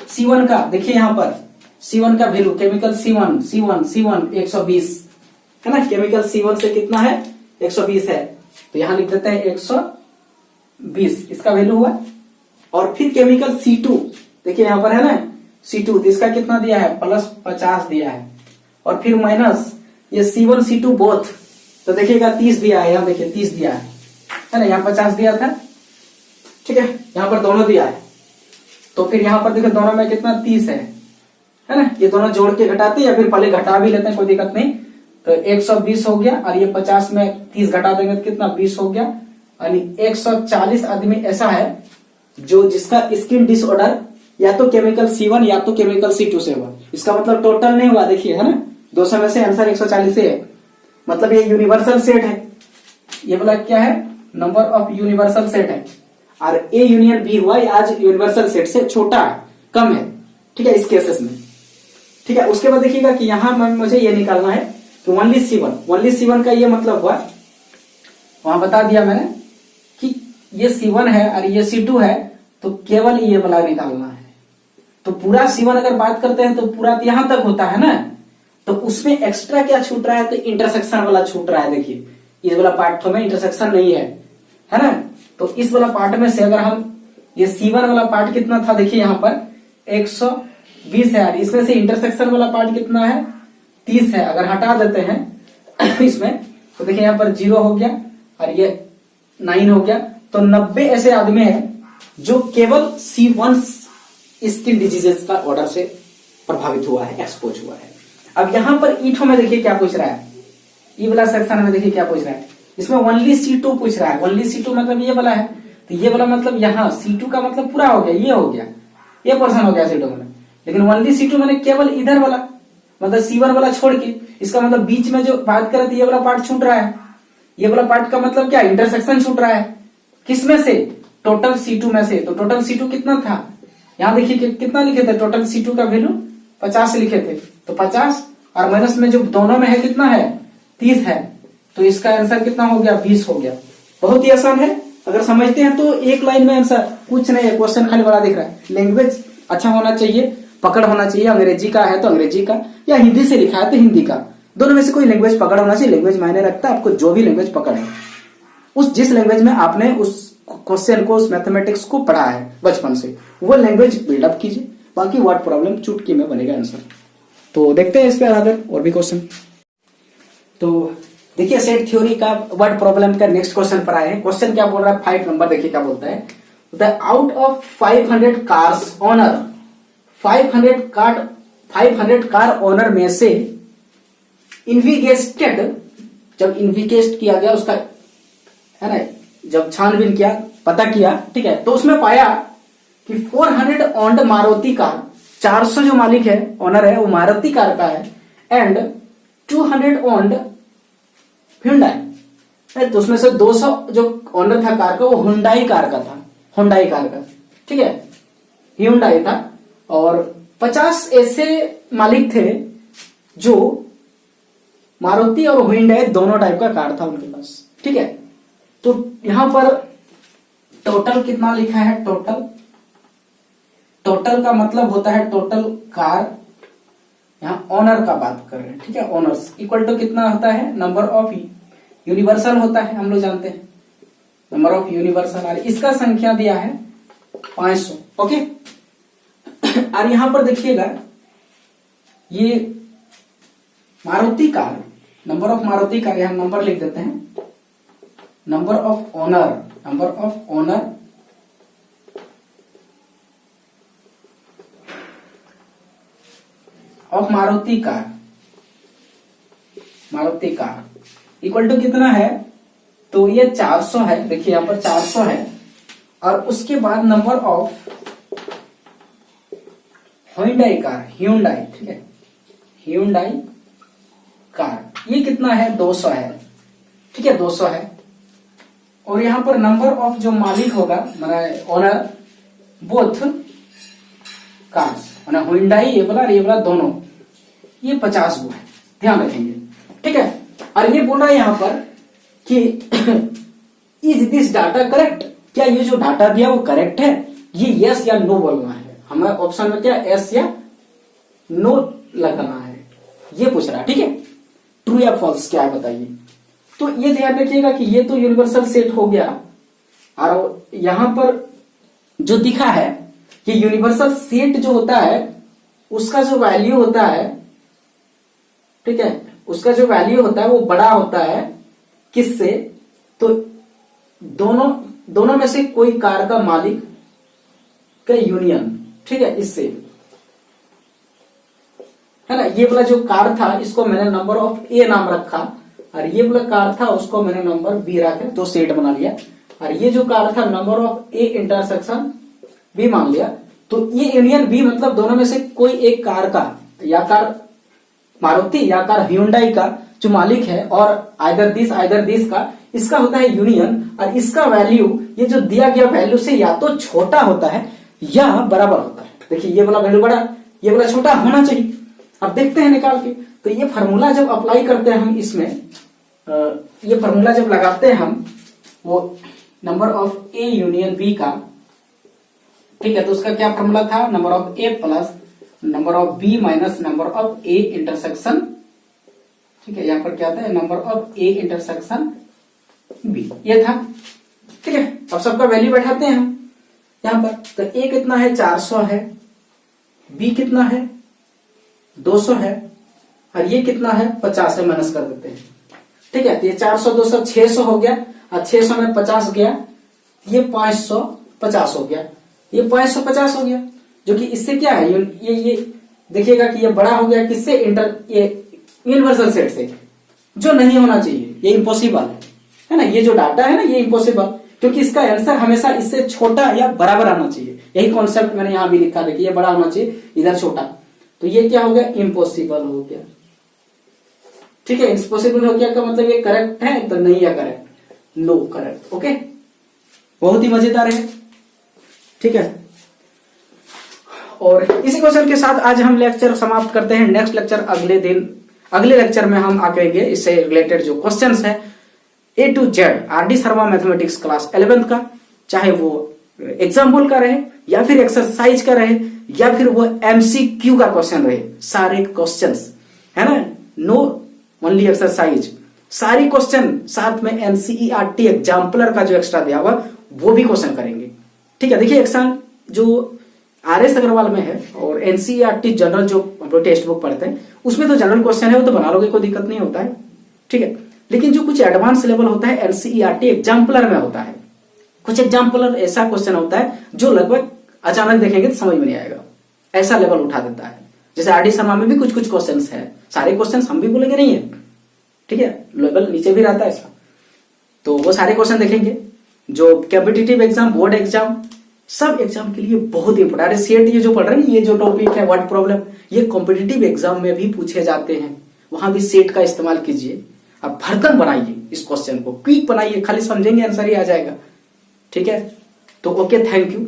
C1 का, देखिए यहां पर C1 का वैल्यू, केमिकल C1 120 है ना, केमिकल C1 से कितना है 120 है, तो यहां लिख देते हैं 120 इसका वैल्यू हुआ। और फिर केमिकल C2 देखिए यहां पर है ना C2, तो इसका कितना दिया है प्लस 50 दिया है, और फिर माइनस ये C1 C2 बोथ, तो देखिएगा 30 दिया है, यहां देखिए 30 दिया है ना, यहाँ 50 दिया था। ठीक है, यहाँ पर दोनों दिया है, तो फिर यहाँ पर देखिए दोनों में कितना 30 है, है ना, ये दोनों जोड़ के घटाते हैं या फिर पहले घटा भी लेते हैं, कोई दिक्कत नहीं। तो 120 हो गया और ये 50 में 30 घटा देंगे तो कितना 20 हो गया। यानी 140 आदमी ऐसा है जो जिसका स्किन डिसऑर्डर या तो केमिकल C1 या तो केमिकल C2 से हुआ। इसका मतलब टोटल नहीं हुआ, देखिए है ना, 200 में से आंसर 140 से है, मतलब ये यूनिवर्सल सेट है। ये वाला क्या है, नंबर ऑफ यूनिवर्सल सेट है। और ए यूनियन बी हुआ, ये आज यूनिवर्सल सेट से छोटा है, कम है, ठीक है, इस केसेस में। ठीक है, उसके बाद देखिएगा कि यहां मुझे ये निकालना है कि ओनली C1 का ये मतलब हुआ, वहां बता दिया मैंने कि ये C1 है और ये C2 है, तो केवल ये वाला निकालना है। तो पूरा C1 अगर बात करते हैं तो पूरा यहां तक होता है ना, तो उसमें एक्स्ट्रा क्या छूट रहा है, तो इंटरसेक्शन वाला छूट रहा है। देखिए इस वाला पार्ट में इंटरसेक्शन नहीं है ना, तो इस वाला पार्ट में से अगर हम ये C1 वाला पार्ट कितना था, देखिए यहाँ पर 120 है, इसमें से इंटरसेक्शन वाला पार्ट कितना है 30 है। अगर हटा देते हैं इसमें तो देखिए यहाँ पर 0 हो गया और ये 9 हो गया। तो 90 ऐसे आदमी हैं जो केवल C1 स्किन डिजीजेस का ऑर्डर से प्रभावित हुआ है, एक्सपोज हुआ है। अब यहां पर ईठो में देखिए क्या पूछ रहा है, ई वाला सेक्शन में देखिए क्या पूछ रहा है, इसमें ओनली C2 पूछ रहा है। ओनली C2 मतलब ये वाला है, तो ये वाला मतलब यहाँ C2 का मतलब पूरा हो गया, ये हो गया, ये पर्सन हो गया C2 में। लेकिन ओनली C2 मैंने केवल इधर वाला मतलब C1 वाला छोड़ के, इसका मतलब बीच में जो बात करे थे ये वाला पार्ट छूट रहा है। ये वाला पार्ट का मतलब क्या, इंटरसेक्शन छूट रहा है, किसमें से, टोटल C2 में से। तो टोटल C2 कितना था, यहाँ देखिए कितना लिखे थे, टोटल C2 का वैल्यू 50 लिखे थे, तो 50 और माइनस में जो दोनों में है कितना है 30 है, तो इसका आंसर कितना हो गया 20 हो गया। बहुत ही आसान है, अगर समझते हैं तो एक लाइन में आंसर, कुछ नहीं है, क्वेश्चन खाली बड़ा दिख रहा है। लैंग्वेज अच्छा होना चाहिए, पकड़ होना चाहिए, अंग्रेजी का है तो अंग्रेजी का, या हिंदी से लिखा है तो हिंदी का, दोनों में से कोई लैंग्वेज पकड़ होना चाहिए। लैंग्वेज मायने रखता है, आपको जो भी लैंग्वेज पकड़ है, उस जिस लैंग्वेज में आपने उस क्वेश्चन को, उस मैथमेटिक्स को पढ़ा है बचपन से, वो लैंग्वेज बिल्डअप कीजिए, बाकी वर्ड प्रॉब्लम चुटकी में बनेगा आंसर। तो देखते हैं इस पे आधार और भी क्वेश्चन। तो देखिए सेट थ्योरी का वर्ड प्रॉब्लम का नेक्स्ट क्वेश्चन पर आए हैं। क्वेश्चन क्या बोल रहा है, 5 नंबर देखिए क्या बोलता है, the out of 500 cars owner, 500 car owner में से इन्विगेस्टेड, जब इन्विगेस्ट किया गया उसका है ना, जब छानबीन किया, पता किया, ठीक है, तो उसमें पाया कि 400 ओन्ड मारुति कार, 400 जो मालिक है, ओनर है, वो मारुति कार का है, एंड 200 ओन्ड हुंडई, तो उसमें से 200 जो ओनर था कार का वो हुंडई कार का था, हुंडई कार का, ठीक है, हुंडई था। और 50 ऐसे मालिक थे जो मारुति और हुंडई दोनों टाइप का कार था उनके पास, ठीक है। तो यहां पर टोटल कितना लिखा है, टोटल का मतलब होता है टोटल कार, यहां ऑनर का बात कर रहे हैं, ठीक है, ऑनर्स इक्वल टू कितना होता है, नंबर ऑफ यूनिवर्सल होता है, हम लोग जानते हैं नंबर ऑफ यूनिवर्सल, और इसका संख्या दिया है 500, ओके। और यहां पर देखिएगा ये Maruti car, number of Maruti car, यहां नंबर लिख देते हैं, number of owner of Maruti car equal to कितना है, तो ये 400 है, देखिए यहां पर 400 है, और उसके बाद नंबर ऑफ हुंडई कार, ठीक है, हुंडई कार ये कितना है 200 है, ठीक है, 200 है। और यहां पर नंबर ऑफ जो मालिक होगा माने ओनर बोथ कार्स, माने हुंडई ये वाला दोनों, ये 50 वो है, ध्यान रखेंगे, ठीक है। और ये बोल रहा है यहां पर कि इज दिस डाटा करेक्ट, क्या ये जो डाटा दिया वो करेक्ट है, ये यस या नो बोलना है, हमें ऑप्शन में क्या यस या नो लगाना है, ये पूछ रहा है, ठीक है। ट्रू या फॉल्स क्या है बताइए। तो ये ध्यान रखिएगा कि ये तो यूनिवर्सल सेट हो गया, और यहां पर जो दिखा है कि यूनिवर्सल सेट जो होता है उसका जो वैल्यू होता है, ठीक है, उसका जो वैल्यू होता है वो बड़ा होता है किससे, तो दोनों में से कोई कार का मालिक का यूनियन, ठीक है, इससे है ना। ये वाला जो कार था इसको मैंने नंबर ऑफ ए नाम रखा, और ये वाला कार था उसको मैंने नंबर बी रखे, तो सेट बना लिया। और ये जो कार था number of A intersection B मान लिया। तो ये यूनियन बी मतलब दोनों में से कोई एक कार का, या कार मारुति या कार ह्यूंडई का जो मालिक है, और आइदर दिस का, इसका होता है यूनियन। और इसका वैल्यू, ये जो दिया गया वैल्यू से या तो छोटा होता है या बराबर होता है। देखिए ये वाला वैल्यू बड़ा, ये वाला छोटा होना चाहिए। अब देखते हैं निकाल के। तो ये फॉर्मूला जब अप्लाई करते हैं हम इसमें, ये फॉर्मूला जब लगाते हैं हम, वो number of A union B का, ठीक है। तो उसका क्या फॉर्मूला था, number of A plus number of B minus number of A intersection, ठीक है। यहां पर क्या था, number of A intersection B, ये था, ठीक है। अब सबका वैल्यू बैठाते हैं हम यहां पर। तो ए कितना है, 400 है, बी कितना है, 200 है, और ये कितना है, 50 है, माइनस कर देते हैं, ठीक है। तो ये 400 200 600 हो गया, और 600 में 50 गया, ये 550 हो गया, ये 550 हो गया। जो कि इससे क्या है, ये देखिएगा कि ये बड़ा हो गया किससे, ये यूनिवर्सल सेट से, जो नहीं होना चाहिए, ये इम्पॉसिबल है ना। ये जो डाटा है ना, ये इम्पॉसिबल, क्योंकि इसका आंसर हमेशा इससे छोटा या बराबर आना चाहिए। यही कॉन्सेप्ट मैंने यहां भी लिखा, देखिए ये बड़ा होना चाहिए, इधर छोटा। तो ये क्या हो गया, इम्पॉसिबल हो गया, ठीक है। इम्पॉसिबल हो गया का मतलब ये करेक्ट है, तो नहीं है करेक्ट, नो करेक्ट, ओके। बहुत ही मजेदार है, ठीक है। और इसी क्वेश्चन के साथ आज हम लेक्चर समाप्त करते हैं। नेक्स्ट लेक्चर अगले लेक्चर में हम आगे इससे रिलेटेड जो क्वेश्चंस है A to Z RD Sharma mathematics class 11th का, चाहे वो एग्जाम्पल का रहे या फिर एक्सरसाइज का रहे या फिर वो MCQ का क्वेश्चन रहे, सारे क्वेश्चंस है ना, नो ओनली एक्सरसाइज, सारी क्वेश्चन साथ में NCERT एग्जाम्पलर का जो एक्स्ट्रा दिया हुआ वो भी क्वेश्चन करेंगे, ठीक है। देखिए एग्जाम जो RS अग्रवाल में है और NCERT जनरल जो हम लोग टेक्स्ट बुक पढ़ते हैं उसमें तो जनरल क्वेश्चन है, वो तो बना लोगे, कोई दिक्कत नहीं होता है, ठीक है। लेकिन जो कुछ एडवांस लेवल होता है NCERT एग्जाम्पलर में होता है, कुछ एग्जाम्पलर ऐसा क्वेश्चन होता है जो लगभग अचानक देखेंगे तो समझ में नहीं आएगा, ऐसा लेवल उठा देता है। जैसे RD शर्मा में भी कुछ कुछ क्वेश्चन है, सारे क्वेश्चन हम भी बोलेंगे नहीं है, ठीक है, लेवल नीचे भी रहता है इसका। तो वो सारे क्वेश्चन देखेंगे जो कॉम्पिटिटिव एग्जाम, बोर्ड एग्जाम, सब एग्जाम के लिए बहुत इंपोर्टेंट है। सेट ये जो पढ़ रहे हैं, ये जो टॉपिक है वर्ड प्रॉब्लम, ये कॉम्पिटिटिव एग्जाम में भी पूछे जाते हैं, वहां भी सेट का इस्तेमाल कीजिए। अब भरतम बनाइए इस क्वेश्चन को, क्विक बनाइए, खाली समझेंगे आंसर ही आ जाएगा, ठीक है। तो ओके, थैंक यू।